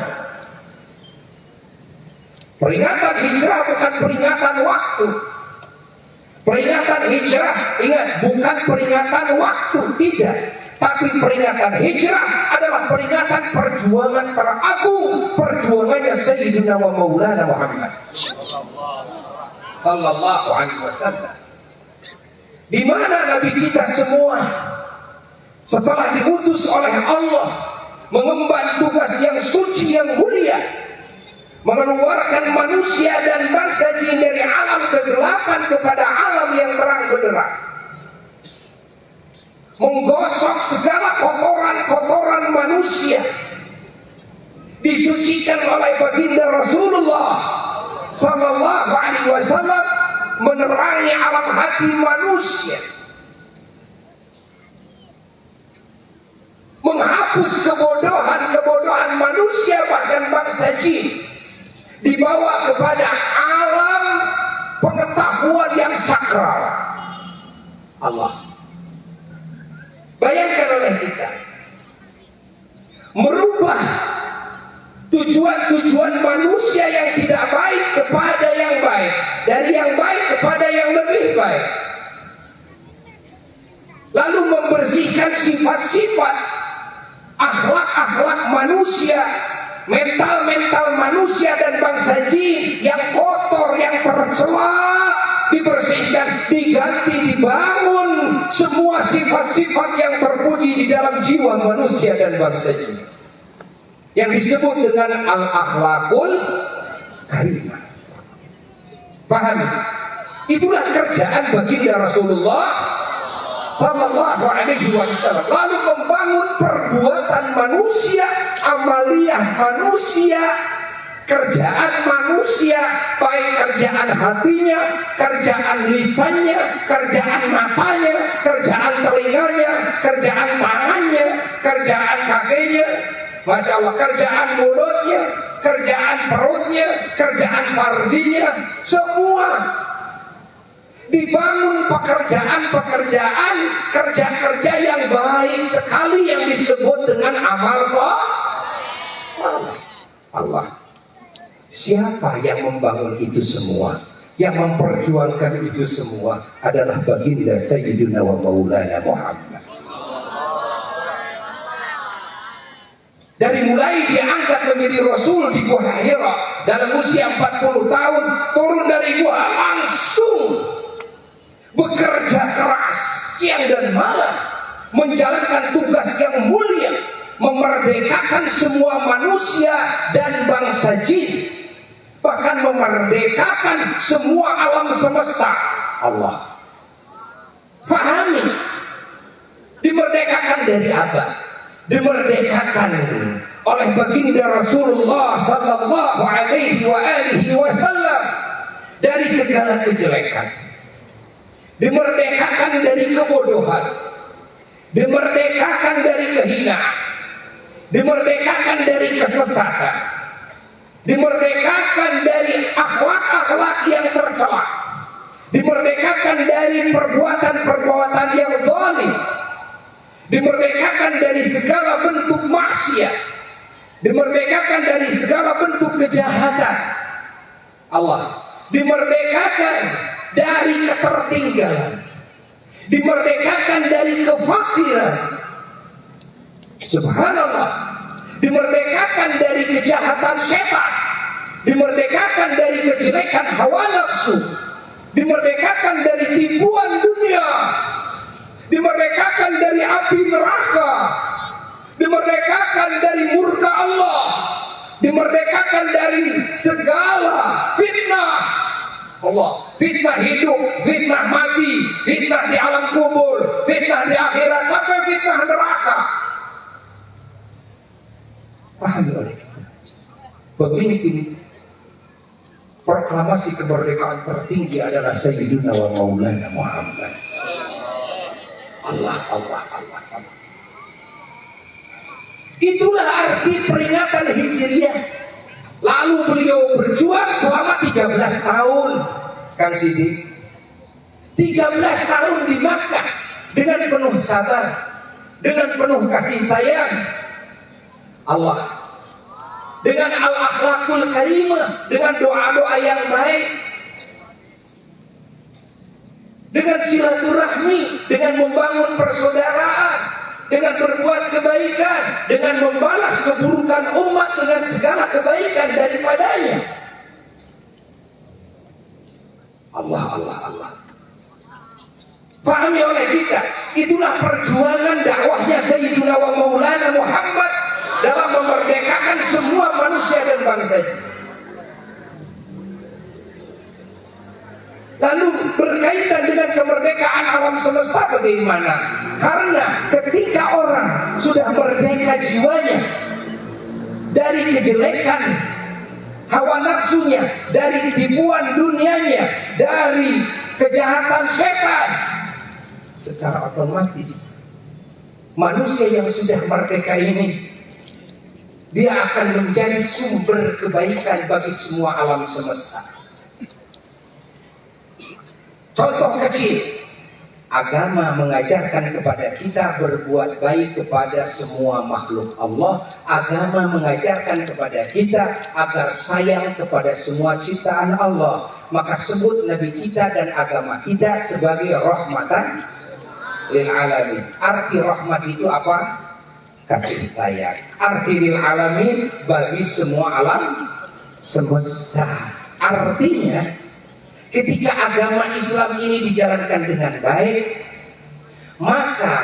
Peringatan hijrah bukan peringatan waktu. Peringatan hijrah, ingat, bukan peringatan waktu, tidak. Tapi peringatan hijrah adalah peringatan perjuangan teragung, perjuangannya Sayyidina wa Maulana Muhammad sallallahu alaihi wasallam. Di mana Nabi kita semua setelah diutus oleh Allah mengemban tugas yang suci, yang mulia, mengeluarkan manusia dan bangsa jin dari alam kegelapan kepada alam yang terang benderang, menggosok segala kotoran-kotoran manusia, disucikan oleh baginda Rasulullah sallallahu alaihi wasallam, menerangi alam hati manusia, menghapus kebodohan manusia bahkan bangsa jin, dibawa kepada alam pengetahuan yang sakral. Allah, bayangkan oleh kita, merubah tujuan-tujuan manusia yang tidak baik kepada yang baik, dari yang baik kepada yang lebih baik, lalu membersihkan sifat-sifat akhlak-akhlak manusia, mental-mental manusia dan bangsa jin yang kotor, yang tercela, dibersihkan, diganti, dibangun semua sifat-sifat yang terpuji di dalam jiwa manusia dan bangsa jin, yang disebut dengan al-akhlakul karimah. Paham? Itulah kerjaan baginda Rasulullah sallallahu alaihi wasallam. Lalu membangun perbuatan manusia, amaliyah manusia, kerjaan manusia, baik kerjaan hatinya, kerjaan lisannya, kerjaan matanya, kerjaan telinganya, kerjaan tangannya, kerjaan kakinya, Masya Allah, kerjaan mulutnya, kerjaan perutnya, kerjaan farjinya, semua dibangun pekerjaan-pekerjaan, kerja-kerja yang baik sekali yang disebut dengan amal saleh. Allah, siapa yang membangun itu semua, yang memperjuangkan itu semua adalah baginda Sayyidina wa Maulana Muhammad. Dari mulai diangkat menjadi Rasul di Gua Hira dalam usia 40 tahun, turun dari gua langsung bekerja keras siang dan malam, menjalankan tugas yang mulia, memerdekakan semua manusia dan bangsa jin, bahkan memerdekakan semua alam semesta. Allah, fahami, dimerdekakan dari apa? Dimerdekakan oleh baginda Rasulullah sallallahu alaihi wasallam dari segala kejelekan, dimerdekakan dari kebodohan, dimerdekakan dari kehinaan, dimerdekakan dari kesesatan, dimerdekakan dari akhlak-akhlak yang tercela, dimerdekakan dari perbuatan-perbuatan yang zalim, dimerdekakan dari segala bentuk maksiat, dimerdekakan dari segala bentuk kejahatan. Allah, dimerdekakan dari ketertinggalan, dimerdekakan dari kefakiran. Subhanallah, dimerdekakan dari kejahatan setan, dimerdekakan dari kejelekan hawa nafsu, dimerdekakan dari tipuan dunia, dimerdekakan dari api neraka, dimerdekakan dari murka Allah, dimerdekakan dari segala fitnah Allah, fitnah hidup, fitnah mati, fitnah di alam kubur, fitnah di akhirat, sampai fitnah neraka. Paham oleh kita, pemimpin proklamasi kemerdekaan tertinggi adalah Sayyidina wa Maulana Muhammad. Allah. Itulah arti peringatan Hijriah. Lalu beliau berjuang selama 13 tahun, Kang Sidik. 13 tahun di Makkah dengan penuh sabar, dengan penuh kasih sayang. Allah, dengan al-akhlakul karimah, dengan doa-doa yang baik. dengan silaturahmi, dengan membangun persaudaraan, dengan berbuat kebaikan, dengan membalas keburukan umat dengan segala kebaikan daripadanya. Allah. Pahami oleh kita, itulah perjuangan dakwahnya Sayyidina wa Maulana Muhammad dalam memerdekakan semua manusia dan bangsa. Lalu berkaitan dengan kemerdekaan alam semesta bagaimana? Karena ketika orang sudah merdeka jiwanya dari kejelekan hawa nafsunya, dari tipuan dunianya, dari kejahatan setan, secara otomatis manusia yang sudah merdeka ini dia akan menjadi sumber kebaikan bagi semua alam semesta. Contoh kecil, agama mengajarkan kepada kita berbuat baik kepada semua makhluk Allah. Agama mengajarkan kepada kita agar sayang kepada semua ciptaan Allah. Maka sebut Nabi kita dan agama kita sebagai rahmatan lil alamin. Arti rahmat itu apa? Kasih sayang. Arti lil alamin bagi semua alam semesta. Artinya ketika agama Islam ini dijalankan dengan baik, maka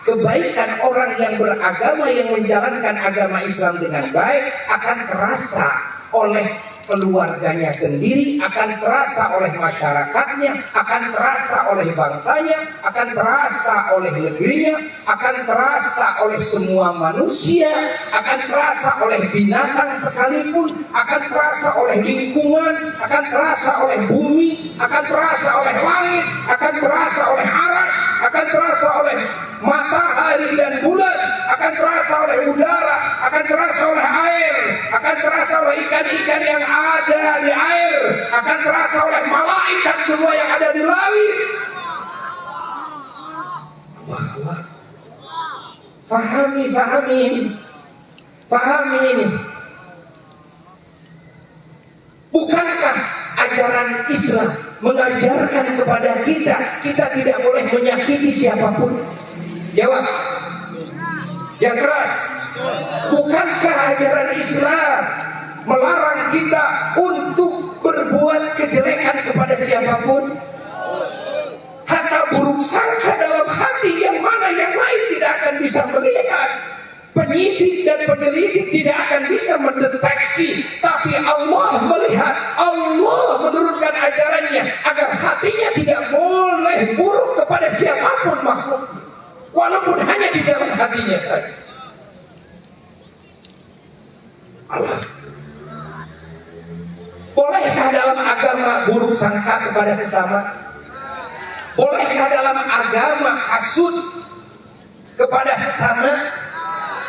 kebaikan orang yang beragama yang menjalankan agama Islam dengan baik akan terasa oleh keluarganya sendiri, akan terasa oleh masyarakatnya, akan terasa oleh bangsanya, akan terasa oleh negerinya, akan terasa oleh semua manusia, akan terasa oleh binatang sekalipun, akan terasa oleh lingkungan, akan terasa oleh bumi, akan terasa oleh langit, akan terasa oleh aras, akan terasa oleh matahari dan bulan, akan terasa oleh udara, akan terasa oleh air, akan terasa oleh ikan-ikan yang ada di air, akan terasa oleh malaikat semua yang ada di langit. Allah. Pahami ini. Bukankah ajaran Islam mengajarkan kepada kita tidak boleh menyakiti siapapun? Jawab yang keras. Bukankah ajaran Islam melarang kita untuk berbuat kejelekan kepada siapapun? Hatta buruk sangka dalam hati yang mana yang lain tidak akan bisa melihat. Penyidik dan penyelidik tidak akan bisa mendeteksi, tapi Allah melihat. Allah menurunkan ajarannya agar hatinya tidak boleh buruk kepada siapapun makhluk, walaupun hanya di dalam hatinya saja. Allah. Bolehkah dalam agama buruk sangka kepada sesama? Bolehkah dalam agama hasud kepada sesama?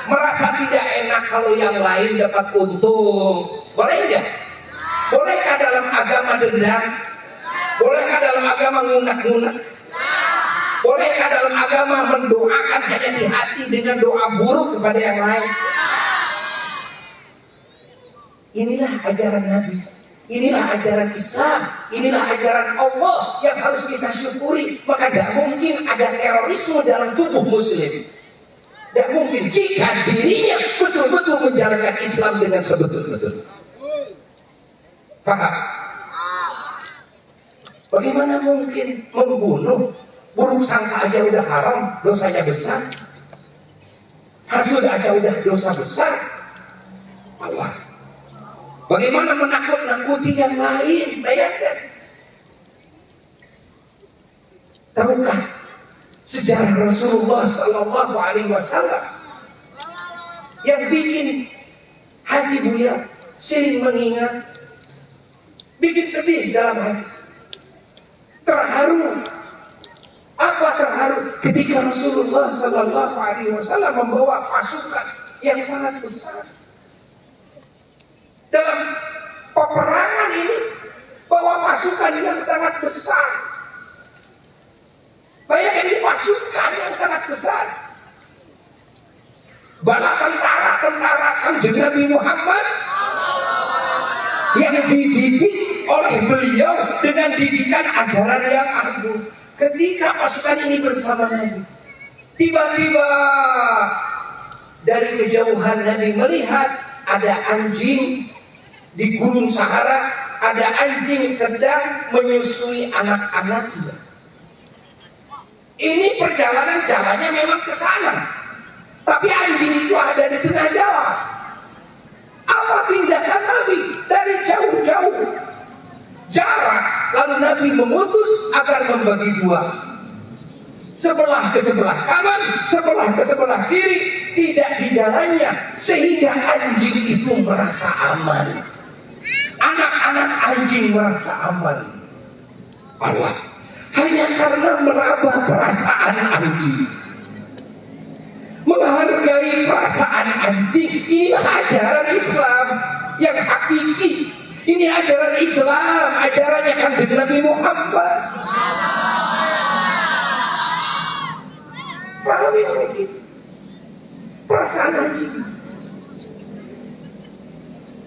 Merasa tidak enak kalau yang lain dapat untung? Boleh enggak? Bolehkah dalam agama dendam? Bolehkah dalam agama ngunak-ngunak? Bolehkah dalam agama mendoakan hanya di hati dengan doa buruk kepada yang lain? Inilah ajaran Nabi, inilah ajaran Islam, inilah ajaran Allah yang harus kita syukuri. Maka tidak mungkin ada terorisme dalam tubuh muslim. Tidak mungkin jika dirinya betul-betul menjalankan Islam dengan sebetul-betul. Paham? Bagaimana mungkin membunuh? Buruk sangka aja udah haram, dosanya besar. Hasud aja udah dosa besar. Allah. Bagaimana menakut-nakuti yang lain? Bayangkan. Tahukah sejarah Rasulullah Sallallahu Alaihi Wasallam yang bikin hati buyar, sering mengingat, bikin sedih dalam hati, terharu. Apa terharu? Ketika Rasulullah Sallallahu Alaihi Wasallam membawa pasukan yang sangat besar. Dalam peperangan ini bawa pasukan yang sangat besar. Bayangkan ini pasukan yang sangat besar. Bala tentara Kanjeng Nabi Muhammad yang dididik oleh beliau dengan didikan ajaran yang agung. ketika pasukan ini bersama Nabi, tiba-tiba dari kejauhan Nabi melihat ada anjing di Gunung Sahara, ada anjing sedang menyusui anak-anaknya. Ini perjalanan jalannya memang ke sana, tapi anjing itu ada di tengah jalan. Apa tindakan Nabi? Dari jauh-jauh jarak, lalu Nabi memutus agar membagi dua, sebelah ke sebelah kanan, sebelah ke sebelah kiri, tidak di jalannya, sehingga anjing itu merasa aman. Anak-anak anjing merasa aman. Allah, hanya karena meraba perasaan anjing, menghargai perasaan anjing. Ini ajaran Islam yang hakiki. Ini ajaran Islam, ajarannya Kanjeng Nabi Muhammad. Pahami lagi perasaan anjing.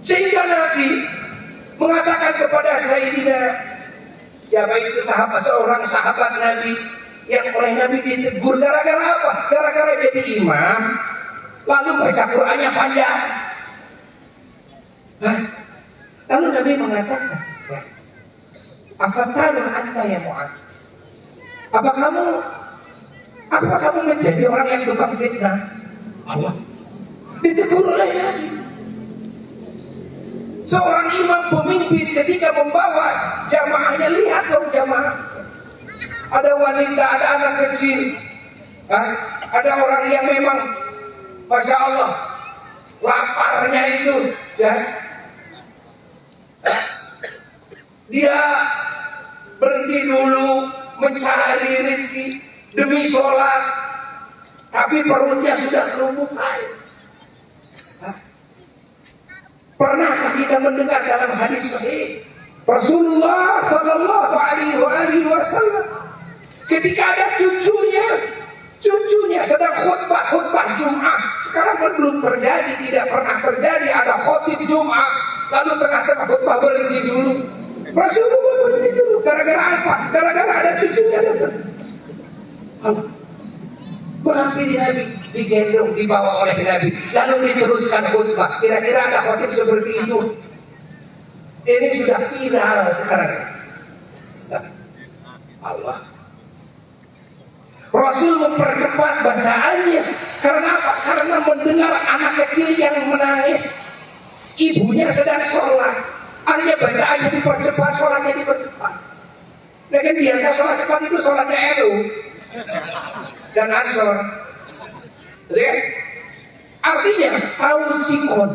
Sehingga Nabi mengatakan kepada Sayyidina, siapa itu seorang sahabat Nabi yang oleh Nabi ditegur gara-gara apa? Gara-gara jadi imam, lalu baca Qur'annya panjang. Lalu Nabi mengatakan, apa tahu anta ya Mu'ad? Apa kamu menjadi orang yang tukang fitnah? Allah, ditegur oleh Nabi. Seorang imam pemimpin ketika membawa jamaahnya, lihat dong jamaah. Ada wanita, ada anak kecil, ada orang yang memang, Masya Allah, laparnya itu, ya. Dia berhenti dulu mencari rezeki demi sholat, tapi perutnya sudah kelumpuhan. Pernahkah kita mendengar dalam hadis sahih Rasulullah Sallallahu Alaihi Wasallam ketika ada cucunya sedang khutbah Jumat. Sekarang kan belum terjadi, tidak pernah terjadi ada khotib Jumat lalu tengah-tengah khutbah berhenti dulu. Rasulullah berhenti dulu. Gara-gara apa? Gara-gara ada cucunya datang. Menghampiri Nabi, digendong, dibawa oleh Nabi, lalu diteruskan khutbah. Kira-kira ada khotib seperti itu? Ini sudah viral sekarang. Allah. Rasul mempercepat bacaannya. Karena apa? Karena mendengar anak kecil yang menangis, ibunya sedang sholat. Artinya bacaannya dipercepat, sholatnya dipercepat. Nah kan biasa sholat cepat itu sholatnya elu dan ansor. Artinya tahu sikon.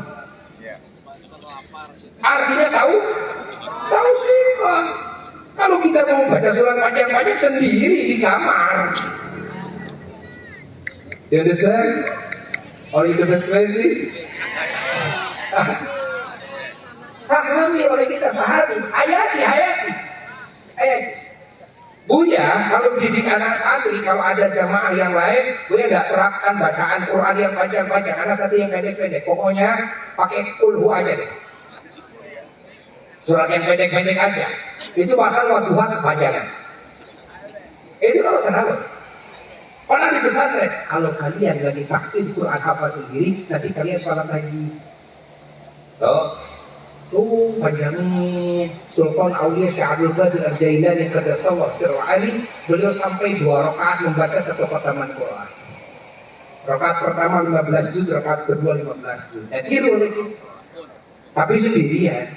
Artinya tahu sikon. Kalau kita mau baca surat panjang-panjang sendiri di kamar. You understand? Or you understand sih? Pahami oleh kita, pahami. Hayati. Buya, kalau didik anak santri, kalau ada jamaah yang lain, Buya nggak terapkan bacaan Quran yang panjang-panjang. Anak santri yang pendek-pendek. Pokoknya pakai kulhu aja deh. Surat yang pendek-pendek aja. Itu bakal waktuhan kepanjangan. Itu kalau kenapa? Pernah di pesantren. Kalau kalian lagi takdir Quran apa sendiri, nanti kalian sholat lagi. Tuh panjangnya Sultan Aulia Syekh Abdul Qadir Al-Jailani Qaddasallahu Sirruhu Ali, beliau sampai 2 rakaat membaca 1 khataman Quran. Rakaat pertama 15 juz, rakaat kedua 15 juz. Dan tiru itu. Tapi sendirian.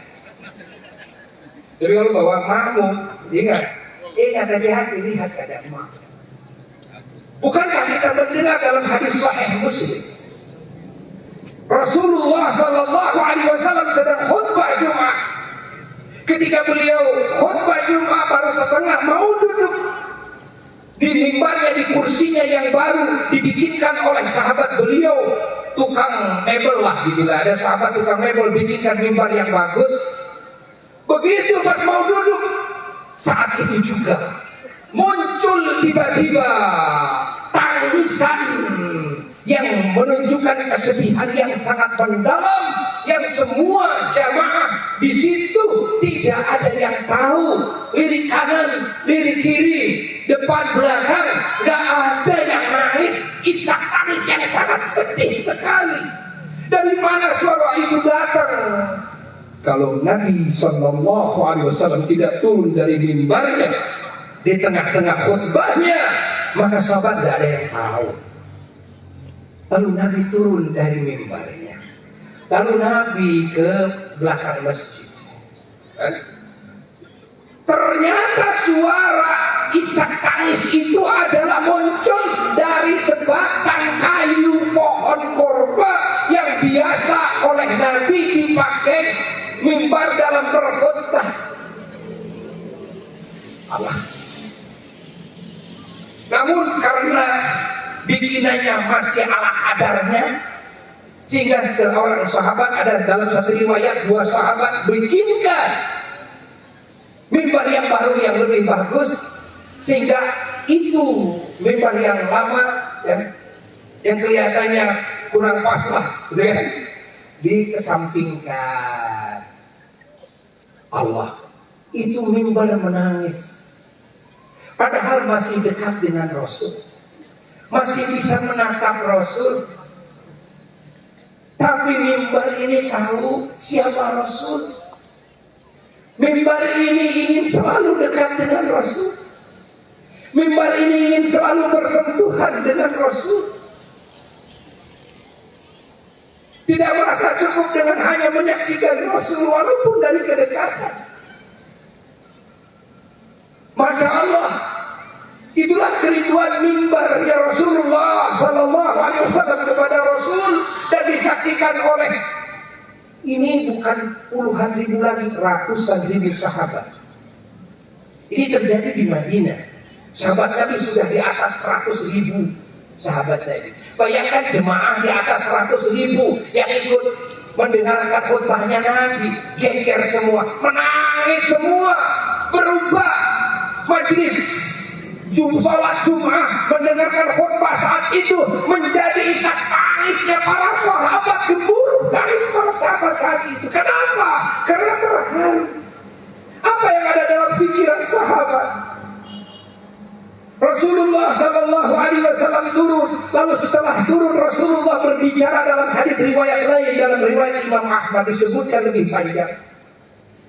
Jadi kalau bawa makmum, ingat hati-hati, lihat keadaan makmum. Bukankah kita mendengar dalam hadis Sahih Muslim, Rasulullah Sallallahu Alaihi Wasallam sedang khutbah Jumat. Ketika beliau khutbah Jumat baru setengah mau duduk di mimbarnya, di kursinya yang baru dibikinkan oleh sahabat beliau, tukang mebel lah dibilang. Ada sahabat tukang mebel bikinkan mimbar yang bagus. Begitu pas mau duduk, saat itu juga muncul tiba-tiba tangisan yang menunjukkan kesedihan yang sangat mendalam, yang semua jamaah di situ tidak ada yang tahu lirik kanan, lirik kiri, depan belakang, gak ada yang nangis, isak tangis yang sangat sedih sekali. Dari mana suara itu datang? Kalau Nabi Sallallahu Alaihi Wasallam tidak turun dari mimbarnya di tengah-tengah khutbahnya, maka sahabat tidak ada yang tahu. Lalu Nabi turun dari mimbarnya, lalu Nabi ke belakang masjid. Ternyata suara isak tangis itu adalah muncul dari sebatang kayu pohon korba yang biasa oleh Nabi dipakai mimbar dalam berkhutbah. Allah. Namun karena bikinannya masih ala kadarnya, sehingga seorang sahabat, ada dalam satu riwayat 2 sahabat bikinkan mimbar yang baru yang lebih bagus, sehingga itu mimbar yang lama yang kelihatannya kurang pas lah, dikesampingkan. Allah, itu mimbar menangis, padahal masih dekat dengan Rasul, masih bisa menatap Rasul. Tapi mimbar ini tahu siapa Rasul. Mimbar ini ingin selalu dekat dengan Rasul. Mimbar ini ingin selalu bersentuhan dengan Rasul. Tidak merasa cukup dengan hanya menyaksikan Rasul walaupun dari kedekatan. Masya Allah, itulah kerinduan mimbar ya Rasulullah Sallallahu Alaihi Wasallam kepada Rasul, dan disaksikan oleh, ini bukan puluhan ribu lagi, ratusan ribu sahabat. Ini terjadi di Madinah. Sahabat Nabi sudah di atas 100.000 sahabat Nabi. Bayangkan jemaah di atas 100.000 yang ikut mendengarkan khutbahnya Nabi, geger semua, menangis semua, berubah majlis salat Jum'ah, mendengarkan khutbah saat itu menjadi isak tangisnya para sahabat, gemuruh tangis para sahabat saat itu. Kenapa? Karena terharu. Apa yang ada dalam pikiran sahabat? Rasulullah Sallallahu Alaihi Wasallam turun, lalu setelah turun Rasulullah berbicara dalam hadis riwayat lain, dalam riwayat Imam Ahmad disebutkan lebih panjang.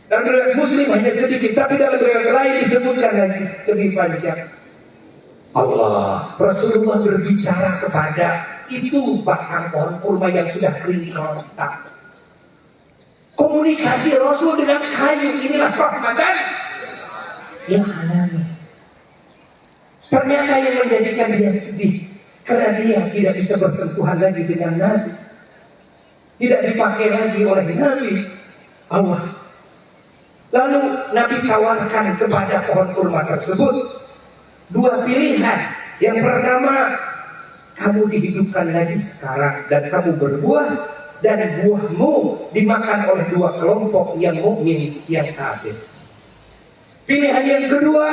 Dan riwayat Muslim hanya sedikit, tapi dalam riwayat lain disebutkan lagi lebih panjang. Allah, Rasulullah berbicara kepada itu batang pohon kurma yang sudah kering rontak. Komunikasi Rasul dengan kayu, inilah rahmatan yang alami. Ternyata yang menjadikan dia sedih karena dia tidak bisa bersentuhan lagi dengan Nabi, tidak dipakai lagi oleh Nabi Allah. Lalu Nabi tawarkan kepada pohon kurma tersebut 2 pilihan. Yang pertama, kamu dihidupkan lagi sekarang dan kamu berbuah, dan buahmu dimakan oleh 2 kelompok yang mukmin, yang kafir. Pilihan yang kedua,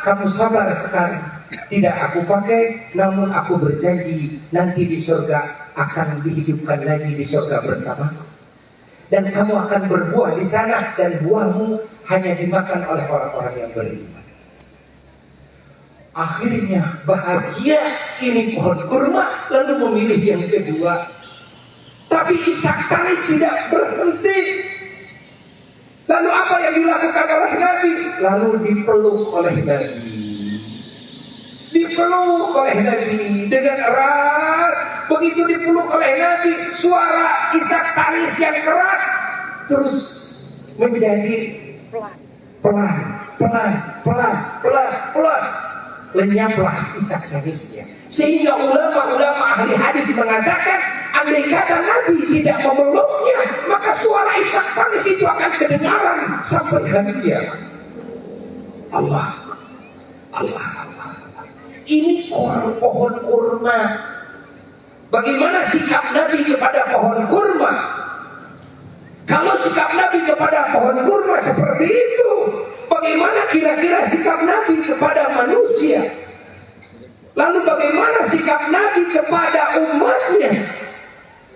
kamu sabar sekarang, tidak aku pakai, namun aku berjanji nanti di surga akan dihidupkan lagi di surga bersamaku, dan kamu akan berbuah di sana, dan buahmu hanya dimakan oleh orang-orang yang beriman. Akhirnya bahagia ini pohon kurma, lalu memilih yang kedua. Tapi isak tangis tidak berhenti. Lalu apa yang dilakukan oleh Nabi? Lalu dipeluk oleh Nabi. Dipeluk oleh Nabi dengan erat. Begitu dipeluk oleh Nabi, suara isak tangis yang keras terus menjadi pelan. Lenyaplah isak tangisnya. Sehingga ulama-ulama ahli hadis mengatakan, andai kata Nabi tidak memeluknya, maka suara isak tangis itu akan kedengaran sampai hari kiamat. Allah. Ini pohon kurma. Bagaimana sikap Nabi kepada pohon kurma? Kalau sikap Nabi kepada pohon kurma seperti itu, bagaimana kira-kira sikap Nabi kepada manusia? Lalu bagaimana sikap Nabi kepada umatnya?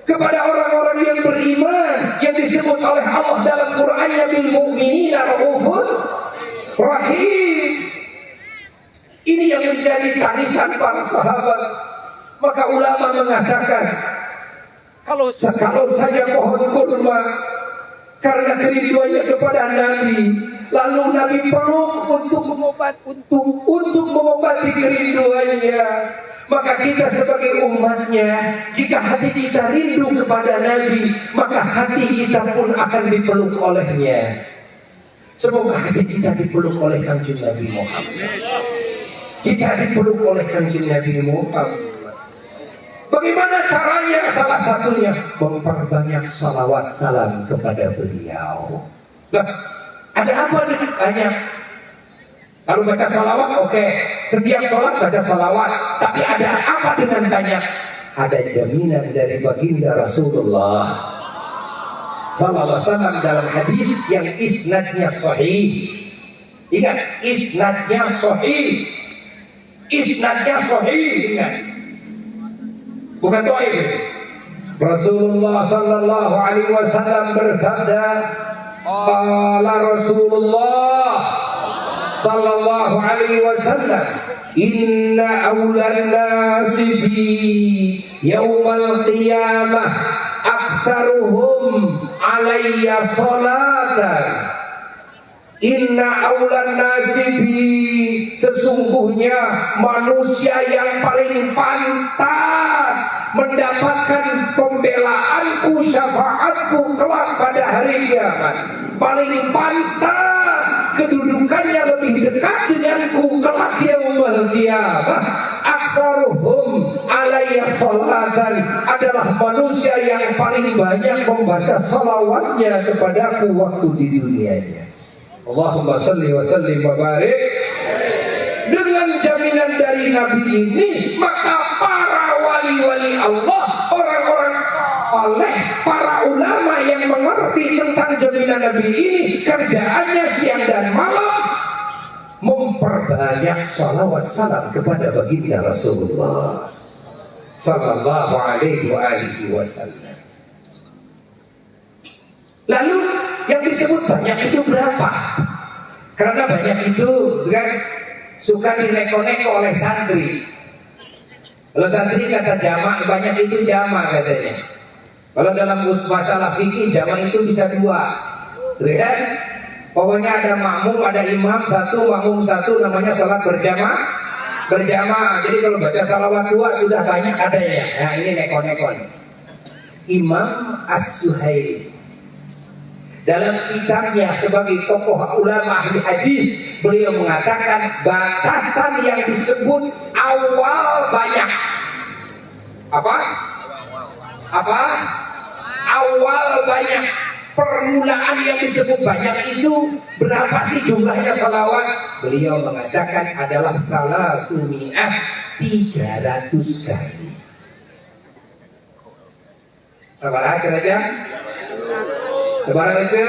Kepada orang-orang yang beriman, yang disebut oleh Allah dalam Quran bahwasanya bil mu'minina raufur rahim. Ini yang menjadi tangisan para sahabat. Maka ulama mengatakan, kalau saja pohon kurma karena kerinduannya kepada Nabi, lalu Nabi peluk untuk mengobati kerinduannya, maka kita sebagai umatnya, jika hati kita rindu kepada Nabi, maka hati kita pun akan dipeluk olehnya. Semoga hati kita dipeluk oleh Kanjeng Nabi Muhammad. Kita dipeluk oleh Kanjeng Nabi Muhammad. Bagaimana caranya? Salah satunya memperbanyak salawat salam kepada beliau. Nah, ada apa dengan banyak? Kalau baca salawat, oke. Setiap sholat baca salawat. Tapi ada apa dengan banyak? Ada jaminan dari baginda Rasulullah sallallahu alaihi wasallam dalam hadis yang isnadnya sahih. Ingat, isnadnya sahih. Isnadnya sahih, ingat. Bukan dhaif. Rasulullah sallallahu alaihi wasallam bersabda, qala Rasulullah sallallahu alaihi wasallam, inna awlan nasi bi yaumal qiyamah aktsaruhum alayya salatan. Inna awlan nasibi, sesungguhnya manusia yang paling pantas mendapatkan pembelaanku, syafaatku kelak pada hari kiamat, paling pantas kedudukannya lebih dekat denganku kelak yaumul qiyamah, aksaruhum alayya salatan, adalah manusia yang paling banyak membaca salawatnya kepadaku waktu di dunianya. Allahumma salli wa sallim wa barik. Dengan jaminan dari Nabi ini, maka para wali-wali Allah, orang-orang saleh, para ulama yang mengerti tentang jaminan Nabi ini, kerjaannya siang dan malam memperbanyak salawat salam kepada baginda Rasulullah sallallahu alaihi wasallam. Lalu yang disebut banyak itu berapa? Karena banyak itu kan suka dineko-neko oleh santri. Kalau santri kata jamak, banyak itu jamak katanya. Kalau dalam masalah fikih jamak itu bisa dua. Lihat, pokoknya ada makmum, ada imam satu, makmum satu, namanya salat berjamaah. Jadi kalau baca salawat dua sudah banyak adanya. Nah ini neko-neko. Imam As-Suhaili dalam kitabnya sebagai tokoh ulama ahli hadis, beliau mengatakan batasan yang disebut awal banyak. Apa? Awal banyak. Permulaan yang disebut banyak itu berapa sih jumlahnya salawat? Beliau mengatakan adalah 300 kali. Sabar aja. Sebarang aja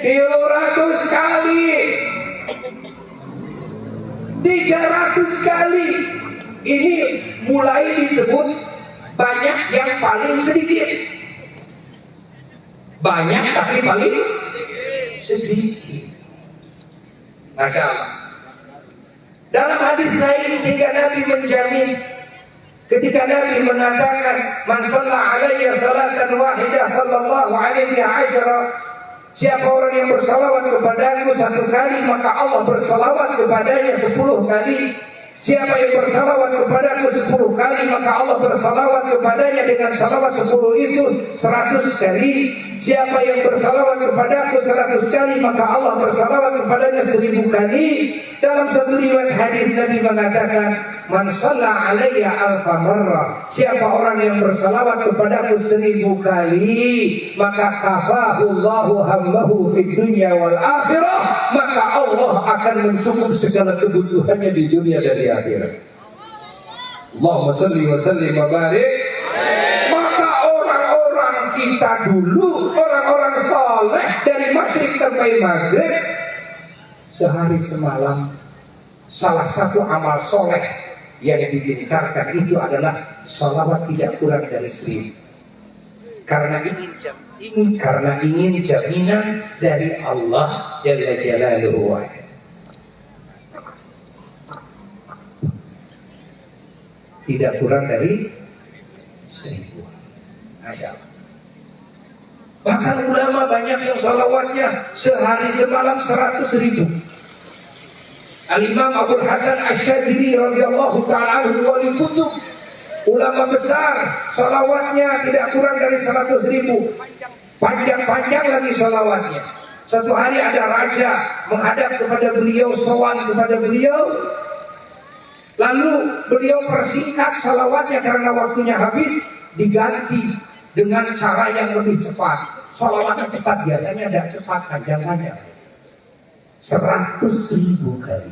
300 kali 300 kali. Ini mulai disebut banyak yang paling sedikit. Banyak tapi paling sedikit. Masya Allah. Dalam hadis lain sehingga Nabi menjamin, ketika Nabi mengatakan, man shalla alayya salatan wahidah sallallahu alaihi asyara, siapa orang yang bersalawat kepadaku satu kali, maka Allah bersalawat kepadanya 10 kali. Siapa yang bersalawat kepadaku 10 kali, maka Allah bersalawat kepadanya dengan salawat 10 itu 100 kali. Siapa yang bersalawat kepadaku 100 kali, maka Allah bersalawat kepadanya 1000 kali. Dalam satu riwayat hadis Nabi mengatakan, man shalla alayya alfa marrah, siapa orang yang bersalawat kepadaku 1000 kali, maka kafahu Allahu hammahu fid dunya wal akhirah, maka Allah akan mencukup segala kebutuhannya di dunia dan di akhirat. Allahumma salli wa sallim wa barik. Maka orang-orang kita dulu, orang-orang saleh dari masyrik sampai maghrib, sehari semalam salah satu amal soleh yang digencarkan itu adalah salawat tidak kurang dari 1000. karena ingin jaminan dari Allah Jalla Jalaluhu. Tidak kurang dari 1000. Masya Allah. Bahkan ulama banyak yang salawatnya sehari semalam 100.000. Al-Imam Abul Hasan Asy-Syadzili radhiyallahu ta'ala anhu wali kutub, ulama besar, salawatnya tidak kurang dari 100.000. Panjang-panjang lagi salawatnya. Satu hari ada raja menghadap kepada beliau, sowan kepada beliau, lalu beliau persingkat salawatnya karena waktunya habis, diganti dengan cara yang lebih cepat. Salawatnya cepat, biasanya tidak cepat, panjang-panjang. 100.000 kali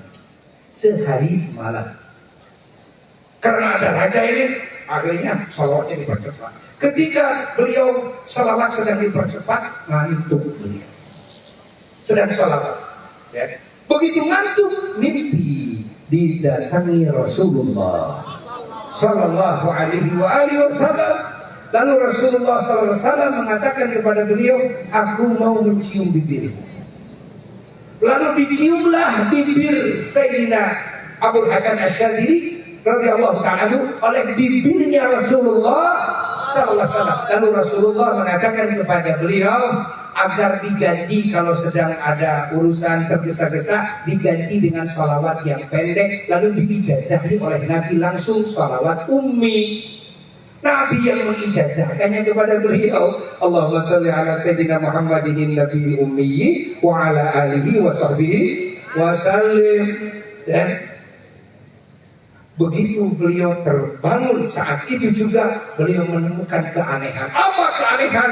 sehari semalam. Karena ada raja ini, akhirnya salawatnya dipercepat. Ketika beliau salawat sedang dipercepat, ngantuk beliau. Sedang salawat, ya. Begitu ngantuk, mimpi didatangi Rasulullah Sallallahu Alaihi Wasallam. Lalu Rasulullah Sallallahu Alaihi Wasallam mengatakan kepada beliau, aku mau mencium bibirmu. Lalu diciumlah bibir Sayyidina Abul Hasan Asy-Syadzili radhiyallahu ta'ala oleh bibirnya Rasulullah Sallallahu Alaihi Wasallam. Lalu Rasulullah mengatakan kepada beliau agar diganti kalau sedang ada urusan tergesa-gesa, diganti dengan salawat yang pendek, lalu diijazahi oleh Nabi langsung salawat ummi. Nabi yang mengijazahkannya kepada beliau, Allahumma shalli ala sayyidina Muhammadin nabiyil ummi wa ala alihi wa sahbihi wa sallim. Dan begitu beliau terbangun, saat itu juga beliau menemukan keanehan. Apa keanehan?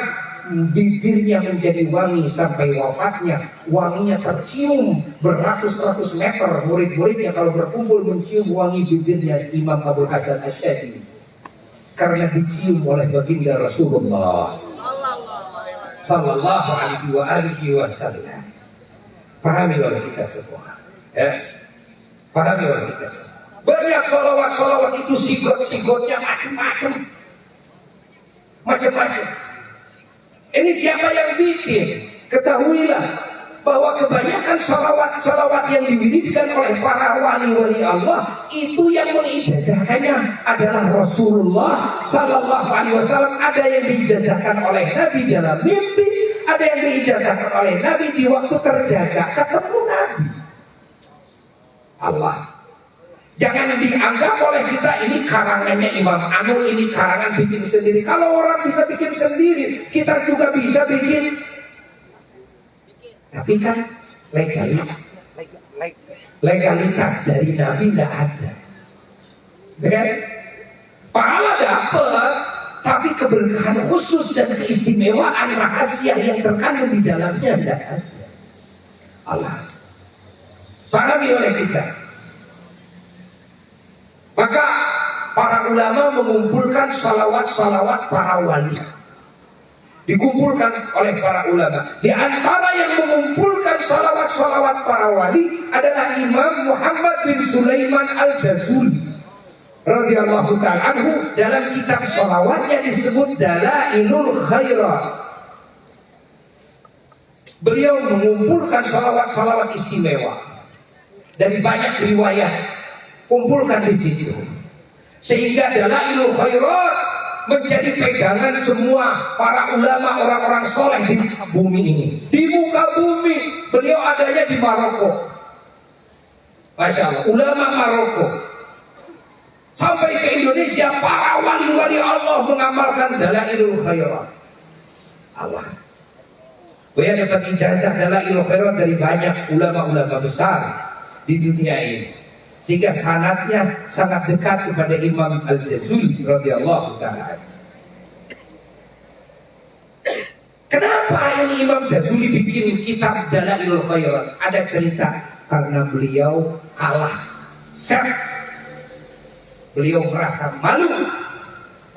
Bibirnya menjadi wangi sampai wafatnya. Wanginya tercium beratus-ratus meter. Murid-muridnya kalau berkumpul mencium wangi bibirnya Imam Abul Hasan Asy-Syadzili. Karena dicium oleh baginda Rasulullah Sallallahu Alaihi Wasallam. Pahami oleh kita semua, ya? Pahami oleh kita semua. Banyak salawat-salawat itu sigot-sigotnya macam-macam. Ini siapa yang bikin? Ketahuilah bahwa kebanyakan salawat-salawat yang diwiridkan oleh para wali-wali Allah itu yang mengijazahkannya adalah Rasulullah Sallallahu Alaihi Wasallam. Ada yang diijazahkan oleh Nabi dalam mimpi, ada yang diijazahkan oleh Nabi di waktu terjaga ketemu Nabi. Allah, jangan dianggap oleh kita ini karangannya Imam Anu, ini karangan bikin sendiri. Kalau orang bisa bikin sendiri, kita juga bisa bikin. Tapi kan legalitas dari Nabi tidak ada. Dan pahala dapat, tapi keberkahan khusus dan keistimewaan rahasia yang terkandung di dalamnya tidak ada. Allah pahami oleh kita. Maka para ulama mengumpulkan salawat-salawat para wali. Dikumpulkan oleh para ulama. Di antara yang mengumpulkan salawat-salawat para wali adalah Imam Muhammad bin Sulaiman Al-Jazuli radhiyallahu ta'ala anhu. Dalam kitab salawatnya disebut Dalailul Khairat. Beliau mengumpulkan salawat-salawat istimewa dari banyak riwayat, kumpulkan di situ. Sehingga Dalailul Khairat menjadi pegangan semua para ulama, orang-orang soleh di bumi ini. Di muka bumi, beliau adanya di Maroko. Masya Allah, ulama Maroko. Sampai ke Indonesia, para wali-wali Allah mengamalkan Dalailul Khairat. Allah. Beliau dapat ijazah Dalailul Khairat dari banyak ulama-ulama besar di dunia ini. Sehingga sanadnya sangat dekat kepada Imam Al-Jazuli radhiyallahu ta'ala. Kenapa ini Imam Jazuli bikin kitab Dalailul Khairat? Ada cerita, karena beliau kalah set. Beliau merasa malu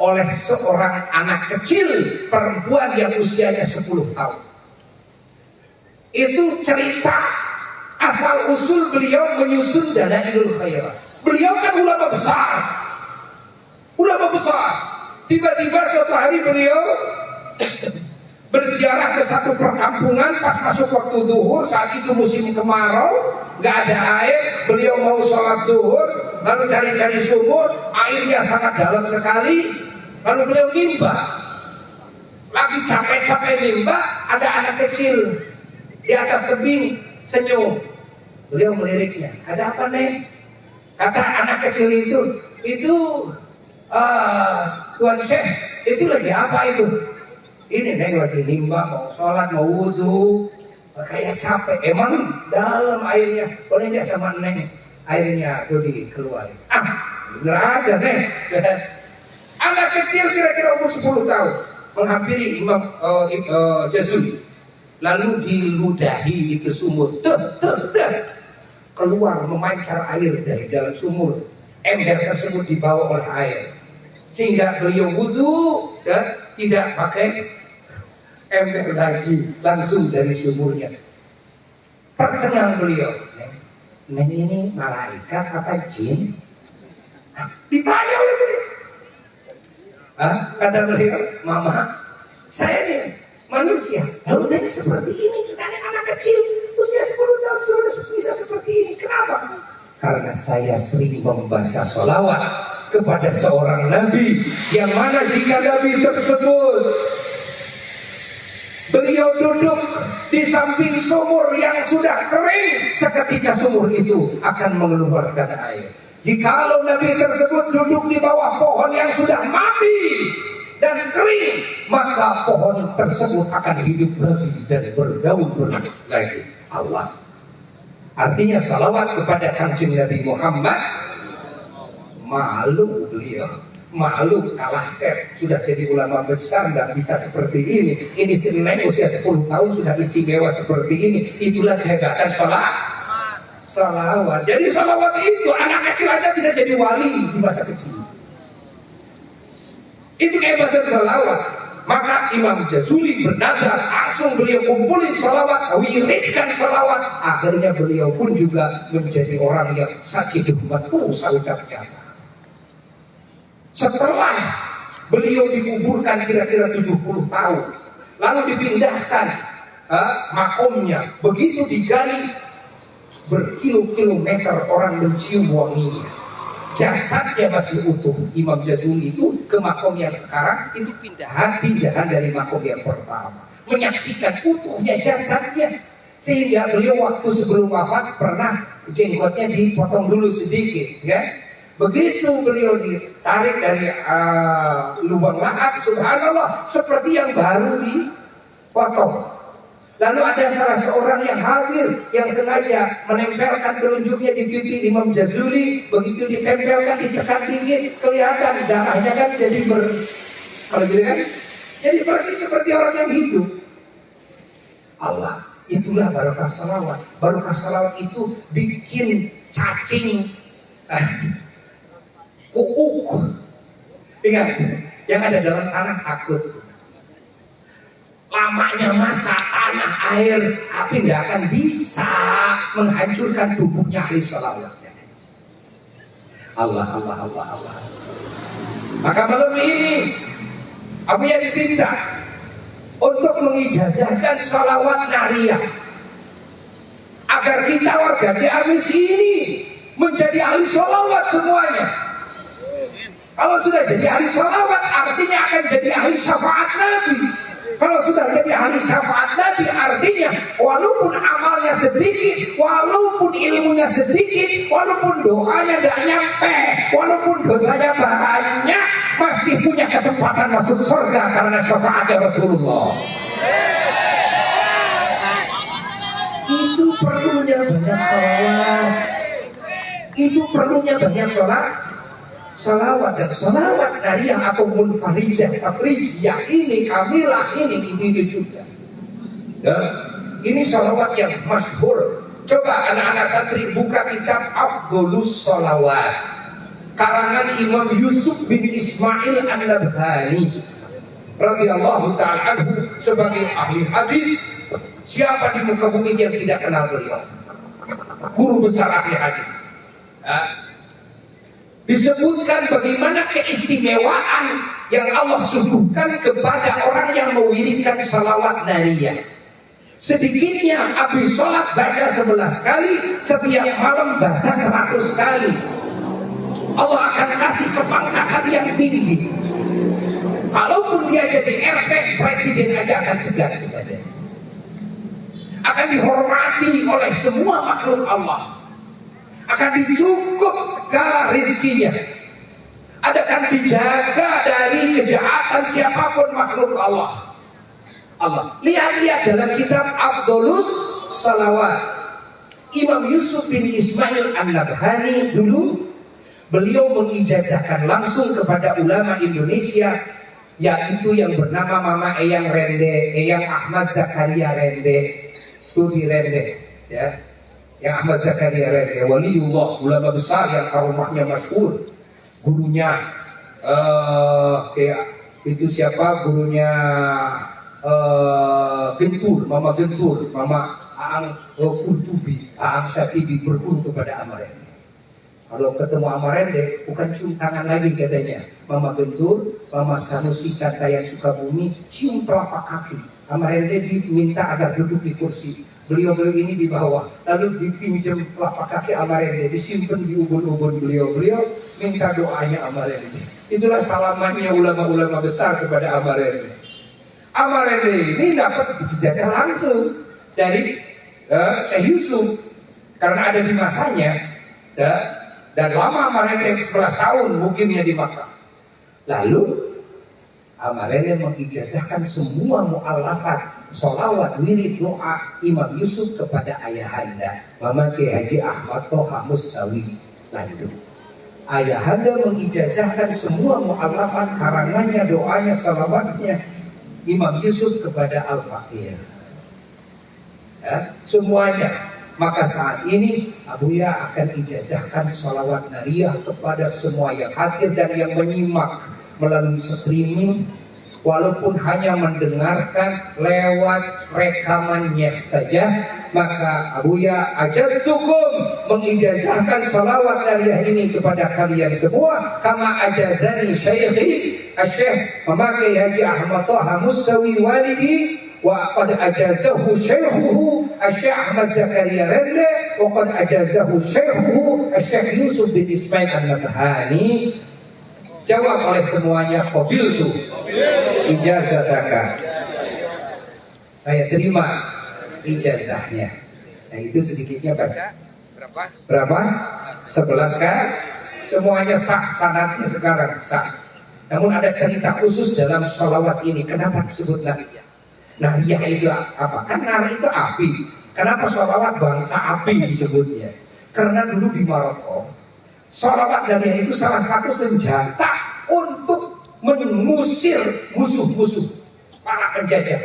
oleh seorang anak kecil perempuan yang usianya 10 tahun. Itu cerita asal usul beliau menyusun Dalailul Khairat. Beliau kan ulama besar. Tiba-tiba suatu hari beliau berziarah ke satu perkampungan pas masuk waktu duhur, saat itu musim kemarau, nggak ada air, beliau mau sholat duhur, lalu cari-cari sumur, airnya sangat dalam sekali, lalu beliau nimba, lagi capek-capek nimba, ada anak kecil di atas tebing senyum, beliau meliriknya, ada apa nih? Kata anak kecil itu Tuan Syekh, itu lagi apa itu? Ini neng lagi nimba, mau sholat, mau wudhu, kayak capek. Emang dalam airnya, boleh nggak sama neng airnya tuh dikeluarin? Bener aja neng. Anak kecil kira-kira umur 10 tahun menghampiri Imam Jazuli, lalu diludahi ke sumur, keluar memancar air dari dalam sumur. Ember tersebut dibawa oleh air, sehingga beliau wudhu dan tidak pakai ember lagi, langsung dari sumurnya. Tercengang beliau, neng ini malaikat apa jin? Ditanya oleh beliau. Kata beliau, mama, saya ini manusia. Lalu neng seperti ini, anak kecil usia 10 tahun sudah bisa seperti ini. Kenapa? Karena saya sering membaca sholawat kepada seorang nabi, yang mana jika nabi tersebut beliau duduk di samping sumur yang sudah kering, seketika sumur itu akan mengeluarkan air. Jikalau nabi tersebut duduk di bawah pohon yang sudah mati dan kering, maka pohon tersebut akan hidup lagi dan berdaun lagi. Allah. Artinya salawat kepada Kanjeng Nabi Muhammad. Malu beliau, malu kalah set, sudah jadi ulama besar dan bisa seperti ini. Ini si neng usia 10 tahun sudah istimewa seperti ini. Itulah kehebatan salawat. Jadi salawat itu anak kecil aja bisa jadi wali di masa kecil. Itu kehebatan salawat. Maka Imam Jazuli bernazar, langsung beliau kumpulin salawat, wiridkan salawat. Akhirnya beliau pun juga menjadi orang yang sakit umat pulsa ucapnya. Setelah beliau dikuburkan kira-kira 70 tahun, lalu dipindahkan makomnya, begitu digali berkilo-kilometer orang mencium wanginya. Jasadnya masih utuh. Imam Jazuli itu ke makom yang sekarang itu pindahan dari makom yang pertama, menyaksikan utuhnya jasadnya, sehingga beliau waktu sebelum wafat pernah jenggotnya dipotong dulu sedikit, ya. Begitu beliau ditarik dari lubang lahat, subhanallah, seperti yang baru dipotong. Lalu ada salah seorang yang hadir, yang sengaja menempelkan telunjuknya di pipi Imam Jazuli. Begitu ditempelkan, ditekan dingin, kelihatan darahnya kan jadi kalau gitu kan, jadi persis seperti orang yang hidup. Allah, itulah barokah salawat. Barokah salawat itu bikin cacing kuuk. Ingat, yang ada dalam tanah takut. Lamanya masa tanah air, api tidak akan bisa menghancurkan tubuhnya ahli salawat. Allah. Maka malam ini aku yang diminta untuk mengijazahkan salawat nariyah, agar kita warga Ciamis ini menjadi ahli salawat semuanya. Kalau sudah jadi ahli salawat, artinya akan jadi ahli syafaat Nabi. Kalau sudah jadi ahli syafaat Nabi, artinya walaupun amalnya sedikit, walaupun ilmunya sedikit, walaupun doanya tidak nyampe, walaupun dosanya banyak, masih punya kesempatan masuk surga karena syafaatnya Rasulullah. Itu perlunya banyak salawat. Itu perlunya banyak salawat dan salawat nariyah atau munfarijah, tafrijah ini, kamilah ini juga. Ya, ini salawat yang masyhur. Coba anak-anak santri buka kitab Afdholus Salawat karangan Imam Yusuf bin Ismail An-Nabhani radhiyallahu ta'ala anhu sebagai ahli hadis. Siapa di muka bumi yang tidak kenal beliau? Guru besar ahli hadis. disebutkan bagaimana keistimewaan yang Allah suguhkan kepada orang yang mewiridkan salawat nariyah. Sedikitnya habis sholat baca 11 kali, setiap malam baca 100 kali. Allah akan kasih kepangkatan yang tinggi. Kalaupun dia jadi RT, presiden aja akan segan kepadanya. Akan dihormati oleh semua makhluk Allah. Akan dicukup segala rizkinya. Akan dijaga dari kejahatan siapapun makhluk Allah. Lihat-lihat dalam kitab Abdulus Salawat, Imam Yusuf bin Ismail An-Nabhani dulu beliau mengijazahkan langsung kepada ulama Indonesia, yaitu yang bernama Mama Eyang Rende, Eyang Ahmad Zakaria Rende, Tudi Rende, ya. Yang Ahmad Zakaria Rende, waliullah, ulama besar yang karomahnya masyhur. Gurunya itu siapa? Gurunya Gentur, Mama Gentur, Mama Aang Kurtubi, Aang Syatibi berguru kepada Amarende. Kalau ketemu Amarende, bukan cium tangan lagi katanya. Mama Gentur, Mama Sanusi Cantayan Sukabumi, cium telapak kaki. Amarende diminta agar duduk di kursi. Beliau ini di bawah, lalu dipinjam telapak kaki Amarende, disimpan di ubun-ubun beliau minta doanya Amarende. Itulah salamannya ulama-ulama besar kepada Amarende. Amarende ini dapat dijajah langsung dari Syekh Yusuf karena ada di masanya, dan lama Amarende 11 tahun mukimnya di Makkah. Lalu Amarende mengijazahkan semua mu'allafat sholawat, wirid, doa Imam Yusuf kepada ayahanda Mama Kiai Haji Ahmad Toha Mustawi Landung. Ayahanda mengijazahkan semua mu'allafat karangannya, doanya, sholawatnya Imam Yusuf kepada Al-Fakir, ya, semuanya. Maka saat ini Abuya akan ijazahkan sholawat nariyah kepada semua yang hadir dan yang menyimak melalui streaming, walaupun hanya mendengarkan lewat rekamannya saja. Maka Abuya ajaztukum mengijazahkan salawat nariyah ini kepada kalian semua, kama ajazani syekhi Syekh Mamakai Haji Ahmad Toha Mustawi walidi, wa qad ajazahu syekhuhu Syekh Ahmad Zakaria Rende, wa qad ajazahu syekhuhu Syekh Yusuf bin Ismail An-Nabhani. Jawab oleh semuanya, qabiltu ijazataka. Saya terima ijazahnya. Nah, itu sedikitnya baca. Berapa? 11 kan? Semuanya sah, sanadnya sekarang sah. Namun ada cerita khusus dalam sholawat ini. Kenapa disebut nariyah? Nariyah itu apa? Kan nari itu api. Kenapa sholawat bangsa api disebutnya? Karena dulu di Maroko, sholawat nariyah itu salah satu senjata untuk mengusir musuh-musuh para penjajah.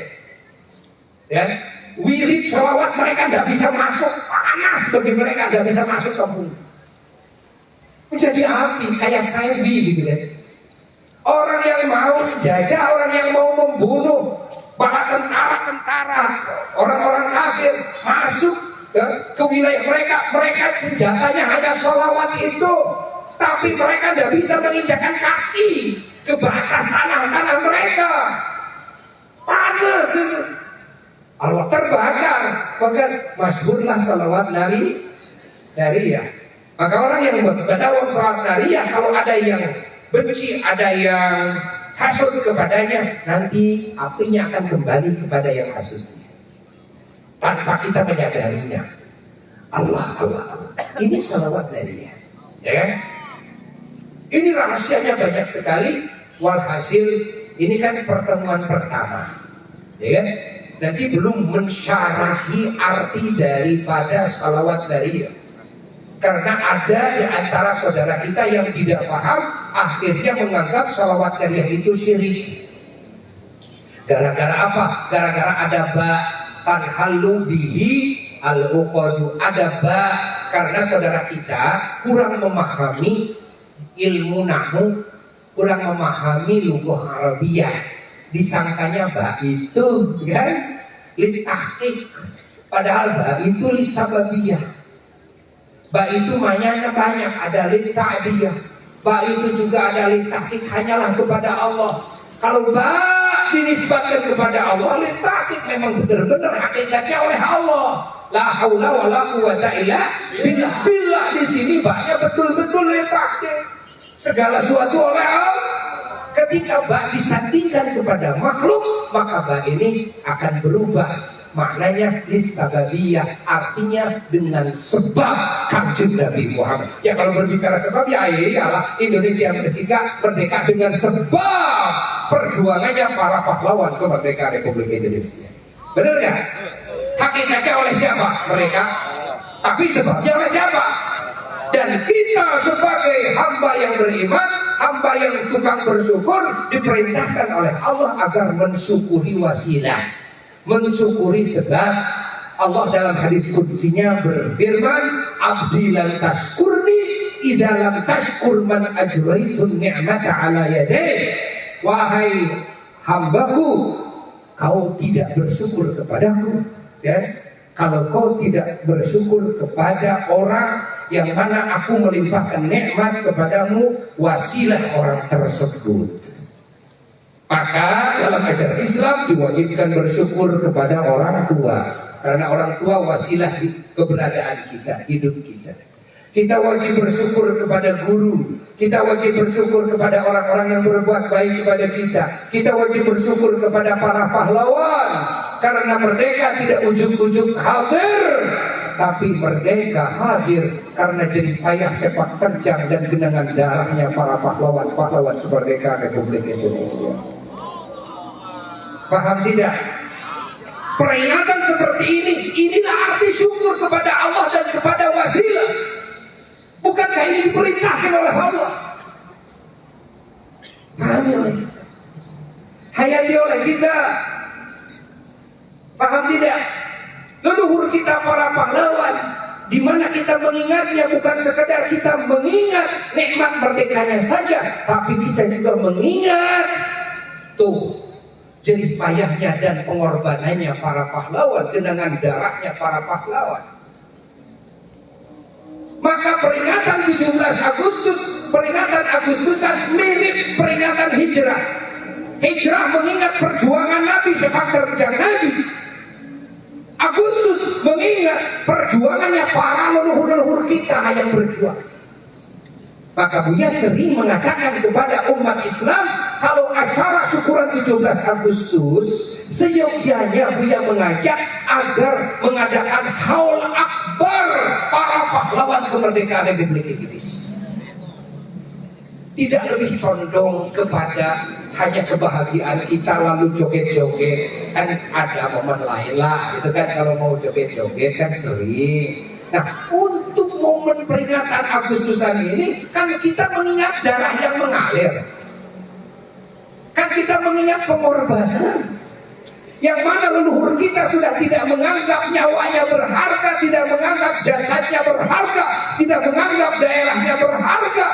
Ya, wirid sholawat mereka tidak bisa masuk, panas bagi mereka, tidak bisa masuk kampung. Menjadi api kayak Saifi gitu kan. Orang yang mau menjajah, orang yang mau membunuh para tentara-tentara, orang-orang kafir masuk ke wilayah mereka senjatanya hanya sholawat itu. Tapi mereka tidak bisa menginjakkan kaki ke batas tanah mereka. Panas itu. Allah terbakar. Maka masyhurlah salawat nariyah. Maka orang yang berdakwah salawat nariyah, kalau ada yang benci, ada yang hasud kepadanya, nanti apinya akan kembali kepada yang hasudnya tanpa kita menyadarinya. Allah. Ini salawat nariyah, ya kan? Ini rahasianya banyak sekali. Walhasil ini kan pertemuan pertama, ya kan? Nanti belum mensyarahi arti daripada salawat nariyah. Karena ada di antara saudara kita yang tidak paham, akhirnya menganggap salawat nariyah itu syirik. Gara-gara apa? Gara-gara ada ba tanhalu bihi al-uqadu. Ada ba karena saudara kita kurang memahami ilmu nahwu, kurang memahami lughah Arabiyah. Disangkanya ba itu kan litahqiq, padahal ba itu lisababiyah. Ba itu maknanya banyak, ada lita'diyah, Ba itu juga ada litakik hanyalah kepada Allah. Kalau ba dinisbatkan kepada Allah, litakik memang benar-benar hakikatnya oleh Allah. La haula wala quwata illa billah. Billah di sini ba-nya betul-betul litakik. Segala sesuatu oleh Allah. Ketika ba disandingkan kepada makhluk, maka ba ini akan berubah. Maknanya lisababiyah, artinya dengan sebab kanjeng Nabi Muhammad. Ya kalau berbicara sebab ya iyalah Indonesia merdeka dengan sebab perjuangannya para pahlawan kemerdekaan Republik Indonesia. Benar nggak? Hakikatnya oleh siapa? Mereka. Tapi sebabnya oleh siapa? Dan kita sebagai hamba yang beriman, hamba yang tukang bersyukur, diperintahkan oleh Allah agar mensyukuri wasilah, mensyukuri sebab. Allah dalam hadis qudsinya berfirman, abdi lan tashkurni idza lam tashkur man ajraitun ni'mata ala yadayk. Wahai hambaku, kau tidak bersyukur kepadaku, ya, kalau kau tidak bersyukur kepada orang yang mana aku melimpahkan nikmat kepadamu, wasilah orang tersebut. Maka dalam ajaran Islam diwajibkan bersyukur kepada orang tua, karena orang tua wasilah keberadaan kita, hidup kita. Kita wajib bersyukur kepada guru, kita wajib bersyukur kepada orang-orang yang berbuat baik kepada kita. Kita wajib bersyukur kepada para pahlawan, karena merdeka tidak ujug-ujug hadir, tapi merdeka hadir karena jerih payah sepak terjang dan genangan darahnya para pahlawan-pahlawan kemerdekaan Republik Indonesia. Paham tidak? Peringatan seperti inilah arti syukur kepada Allah dan kepada wasilah. Bukankah ini diperintahkan oleh Allah? Pahami oleh kita, hayati oleh kita. Paham tidak? Leluhur kita para pahlawan, di mana kita mengingatnya bukan sekedar kita mengingat nikmat merdekanya saja, tapi kita juga mengingat tuh jerih payahnya dan pengorbanannya para pahlawan, genangan darahnya para pahlawan. Maka peringatan 17 Agustus, peringatan Agustusan mirip peringatan hijrah. Hijrah mengingat perjuangan Nabi sepak terjang Nabi. Agustus mengingat perjuangannya para leluhur-leluhur kita yang berjuang. Maka Buya sering mengatakan kepada umat Islam, kalau acara syukuran 17 Agustus, seyogyanya Buya mengajak agar mengadakan haul akbar para pahlawan kemerdekaan Republik Indonesia. Tidak lebih condong kepada hanya kebahagiaan kita lalu joget-joget. Kan ada momen lain lah, itu kan kalau mau joget-joget kan sering. Nah, untuk momen peringatan Agustusan ini kan kita mengingat darah yang mengalir. Kan kita mengingat pengorbanan. Yang mana leluhur kita sudah tidak menganggap nyawanya berharga, tidak menganggap jasadnya berharga, tidak menganggap daerahnya berharga.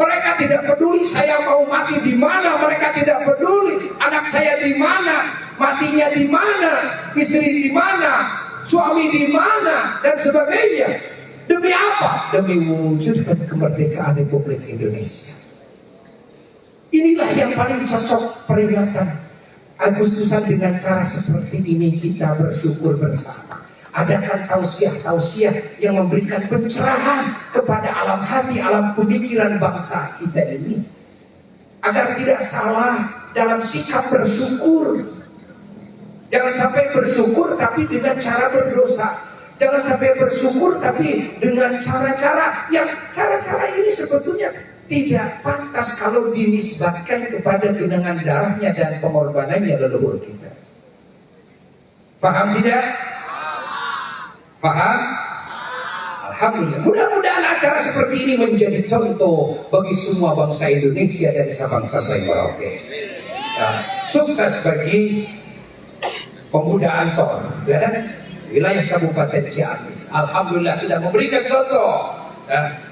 Mereka tidak peduli saya mau mati di mana, mereka tidak peduli anak saya di mana, matinya di mana, istri di mana, suami di mana, dan sebagainya. Demi apa? Demi mewujudkan kemerdekaan Republik Indonesia. Inilah yang paling cocok peringatan Agustusan. Dengan cara seperti ini kita bersyukur bersama. Adakan tausiah-tausiah yang memberikan pencerahan kepada alam hati, alam pemikiran bangsa kita ini, agar tidak salah dalam sikap bersyukur. Jangan sampai bersyukur tapi dengan cara berdosa. Jangan sampai bersyukur tapi dengan cara-cara yang cara-cara ini sebetulnya tidak pantas kalau dinisbatkan kepada genangan darahnya dan pengorbanannya leluhur kita. Paham tidak? Paham? Alhamdulillah. Mudah-mudahan acara seperti ini menjadi contoh bagi semua bangsa Indonesia dan sebangsa Merauke. Nah, sukses bagi pemuda Ansor dan wilayah Kabupaten Ciamis. Alhamdulillah sudah memberikan contoh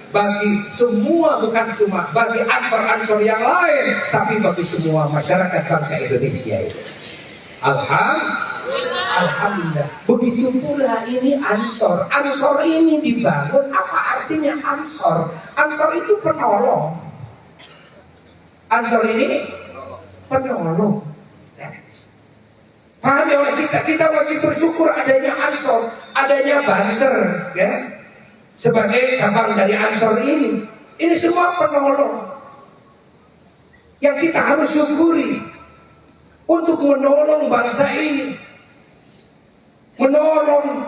bagi semua, bukan cuma bagi ansor-ansor yang lain, tapi bagi semua masyarakat bangsa Indonesia itu. Alhamdulillah. Begitu pula ini ansor. Ansor ini dibangun, apa artinya ansor? Ansor itu penolong. Ansor ini penolong. Pahami oleh kita wajib bersyukur adanya Ansor, adanya Banser, ya, sebagai cabang dari Ansor ini. Ini semua penolong yang kita harus syukuri untuk menolong bangsa ini, menolong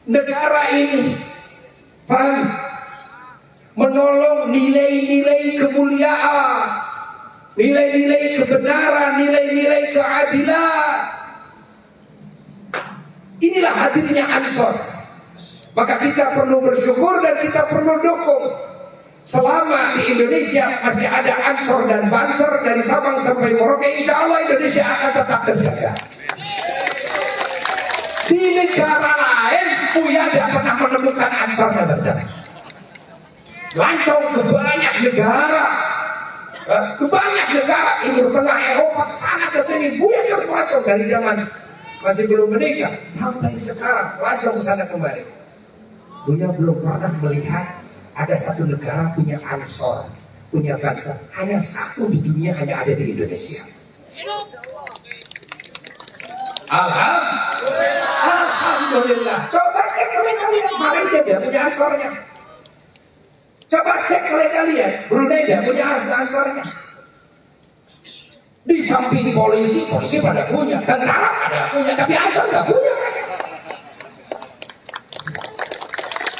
negara ini, paham? Menolong nilai-nilai kemuliaan, nilai-nilai kebenaran, nilai-nilai keadilan. Inilah hadirnya Ansor. Maka kita perlu bersyukur dan kita perlu dukung. Selama di Indonesia masih ada Ansor dan Banser dari Sabang sampai Merauke, insya Allah Indonesia akan tetap terjaga. Di negara lain, Buya tidak pernah menemukan Ansor dan Banser. Lancong ke banyak negara. Banyak negara Timur Tengah, Eropa, sana ke sini. Buya terus melancong dari zaman masih belum menikah sampai sekarang, melancong ke sana kembali. Buya belum pernah melihat ada satu negara punya Ansor, punya bangsa. Hanya satu di dunia, hanya ada di Indonesia. Alhamdulillah. Coba cek oleh kalian, Malaysia dia punya Ansornya. Coba cek oleh kalian, Brunei dia punya Ansornya. Di samping polisi pada punya, tentara pada punya, tapi Ansor nggak punya.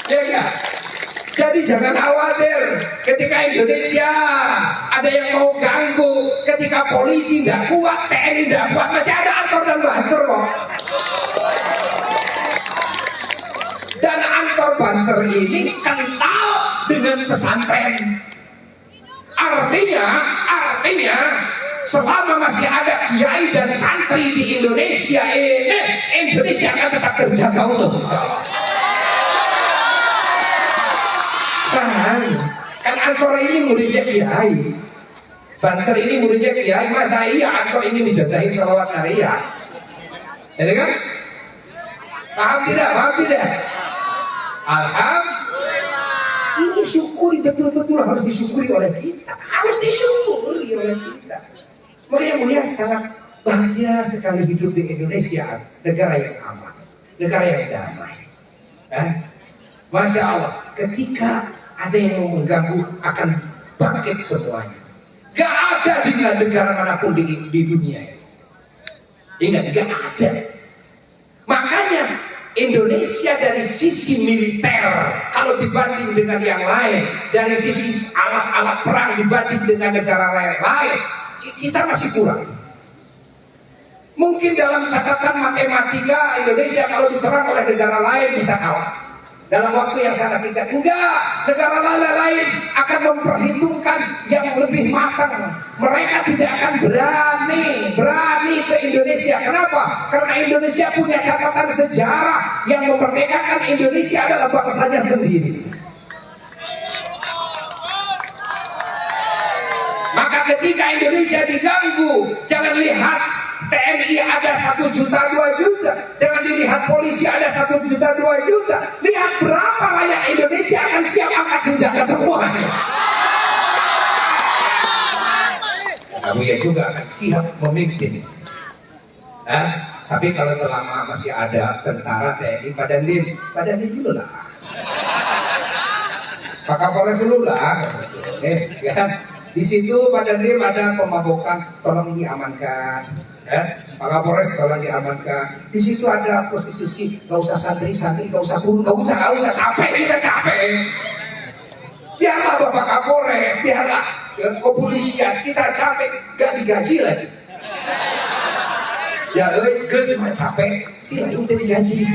Ya enggak? Jadi jangan khawatir ketika Indonesia ada yang mau ganggu, ketika polisi nggak kuat, TNI nggak kuat, masih ada Ansor dan Banser kok. Dan Ansor Banser ini kental dengan pesantren. Artinya selama masih ada kiai dan santri di Indonesia ini, Indonesia akan tetap terjaga utuh. Kan Ansor ini muridnya kiai, Banser ini muridnya kiai. Masa iya Ansor ini dijajahin salawat nariyah? Ya kan? Paham tidak? Alhamdulillah. Ini syukuri, betul-betul harus disyukuri oleh kita. Makanya Buya sangat bahagia sekali hidup di Indonesia, negara yang aman, negara yang damai. Masya Allah, ketika ada yang mau mengganggu akan bangkit semuanya. Gak ada di negara manapun di dunia ini. Ingat, gak ada. Makanya Indonesia dari sisi militer, kalau dibanding dengan yang lain, dari sisi alat-alat perang dibanding dengan negara lain, kita masih kurang. Mungkin dalam catatan matematika Indonesia kalau diserang oleh negara lain bisa kalah dalam waktu yang sangat singkat. Enggak, negara lain akan memperhitungkan yang lebih matang. Mereka tidak akan berani ke Indonesia. Kenapa? Karena Indonesia punya catatan sejarah yang memerdekakan Indonesia adalah bangsanya sendiri. Maka ketika Indonesia diganggu, jangan lihat TNI ada 1 juta 2 juta, jangan dilihat polisi ada 1 juta 2 juta. Lihat berapa rakyat Indonesia akan siap angkat senjata semuanya. Kamu ya juga akan siap memimpin. Tapi kalau selama masih ada tentara TNI, pada dulu lah. Pak Kapolres dulu lah. Kan? Di situ pada ada pemabokan, tolong diamankan. Pak Kapolres tolong diamankan. Di situ ada prostitusi, gak usah santri, gak usah guru, gak usah capek, kita capek. Biarlah Bapak Kapolres, biarlah kepolisian, kita capek, gak digaji lagi. Ya, gue semua capek, silahkan kita digaji.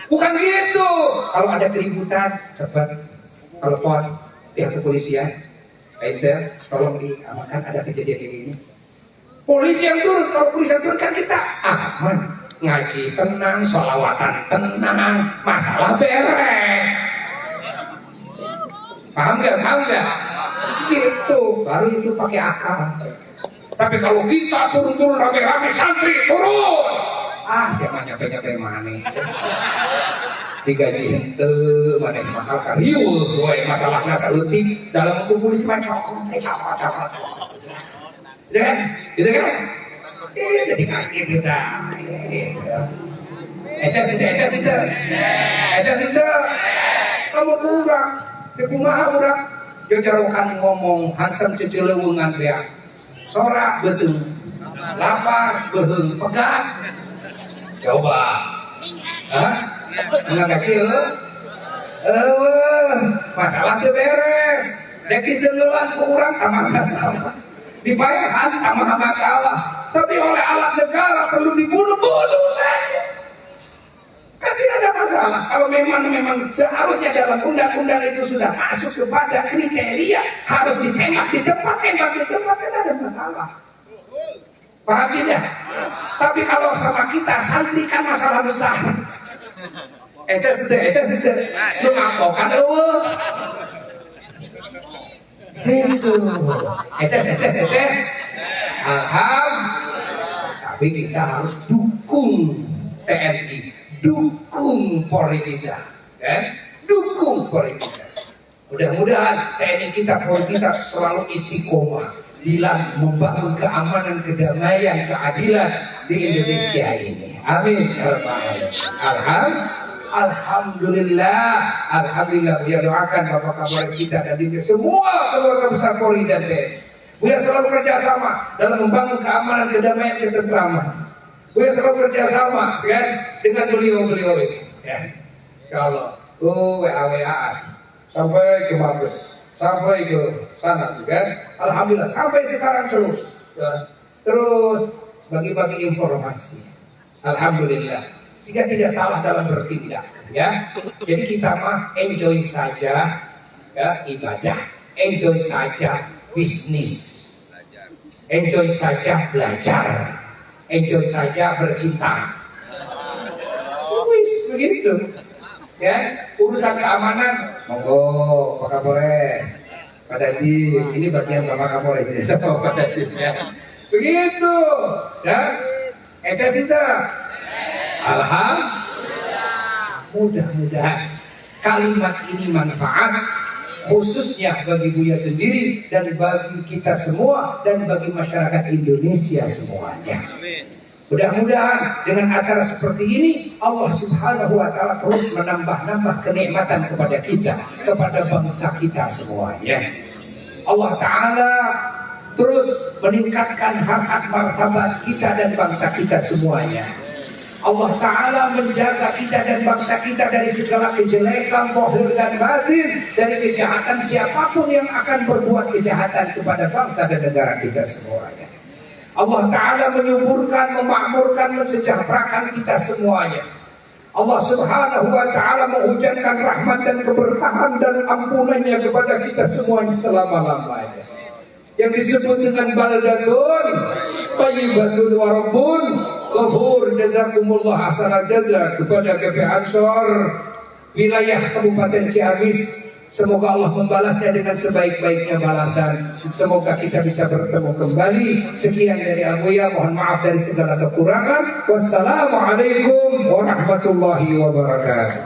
Bukan gitu. Kalau ada keributan, cepat telepon pihak kepolisian. Tolong diamankan, ada kejadian ini. Polisi yang turun, kalau polisi yang turun kan kita aman, ngaji tenang, sholawatan tenang, masalah beres. Paham gak? Gitu, baru itu pakai akal. Tapi kalau kita turun-turun rame-rame, santri turun, siapa nyampe mana? digaji henteu maneh mahal ka rieuh we masalahna saeutik dalam kumpul si cokot. Gitu kan? Gitu kan? Jadi kaget kita. Eca sinte. Kamu kurang, kumaha urang? Jajarokan ngomong hantem ceceleungan beak. Sorak betul. Lapar beheung pegat. Coba. Hah? Enggak kieu? Masalah teu beres. Dek ditenggelan ku urang tamah masalah. Dibayarkan tamah masalah. Tapi oleh alat negara perlu dibunuh-bunuh saja. Kan tidak ada masalah. Kalau memang seharusnya dalam undang-undang itu sudah masuk kepada kriteria harus ditembak di tempat, tidak ada masalah. Paham tidak? Tapi kalau sama kita santri kan masalah besar. Eca sinte. Lu ngampokan eueuh. Itu. Eces. Tapi kita harus dukung TNI, dukung Polri kita, dukung Polri kita. Mudah-mudahan TNI kita, Polri kita selalu istiqomah dalam membangun keamanan, kedamaian, keadilan di Indonesia ini. Amin. Alhamdulillah. Dia doakan Bapak Kapolres kita dan semua keluarga besar Polri dan TNI. Buya selalu kerjasama dalam membangun keamanan, kedamaian, ketentraman. Buya selalu kerjasama kan dengan beliau-beliau ini. Ya. Kalau WA-WA sampai ke Mabes, sampai ke sana, kan? Alhamdulillah sampai sekarang terus, ya. Terus bagi-bagi informasi. Alhamdulillah. Sehingga tidak salah dalam bertindak, ya. Jadi kita mah enjoy saja, ya ibadah, enjoy saja bisnis, enjoy saja belajar, enjoy saja bercinta. Wis begitu. Ya, urusan keamanan, monggo Pak Kapolres. Pak Dadi, ini bagian Bapak Kapolres ini sama Pak Dadi ya. Begitu. Ya. Eca Sita. Alhamdulillah. Mudah-mudahan kalimat ini manfaat khususnya bagi Buya sendiri dan bagi kita semua dan bagi masyarakat Indonesia semuanya. Mudah-mudahan dengan acara seperti ini Allah Subhanahu wa taala terus menambah-nambah kenikmatan kepada kita, kepada bangsa kita semuanya. Allah taala terus meningkatkan harkat martabat kita dan bangsa kita semuanya. Allah Ta'ala menjaga kita dan bangsa kita dari segala kejelekan, zahir dan batin, dari kejahatan siapapun yang akan berbuat kejahatan kepada bangsa dan negara kita semuanya. Allah Ta'ala menyuburkan, memakmurkan, mensejahterakan kita semuanya. Allah Subhanahu wa Ta'ala menghujamkan rahmat dan keberkahan dan ampunannya kepada kita semuanya selama-lamanya. Yang disebut dengan baldatun thayyibatun wa rabbun ghafur. Jazakumullah hasanal jaza kepada GP Ansor wilayah Kabupaten Ciamis. Semoga Allah membalasnya dengan sebaik-baiknya balasan. Semoga kita bisa bertemu kembali. Sekian dari Abuya, mohon maaf dari segala kekurangan. Wassalamualaikum warahmatullahi wabarakatuh.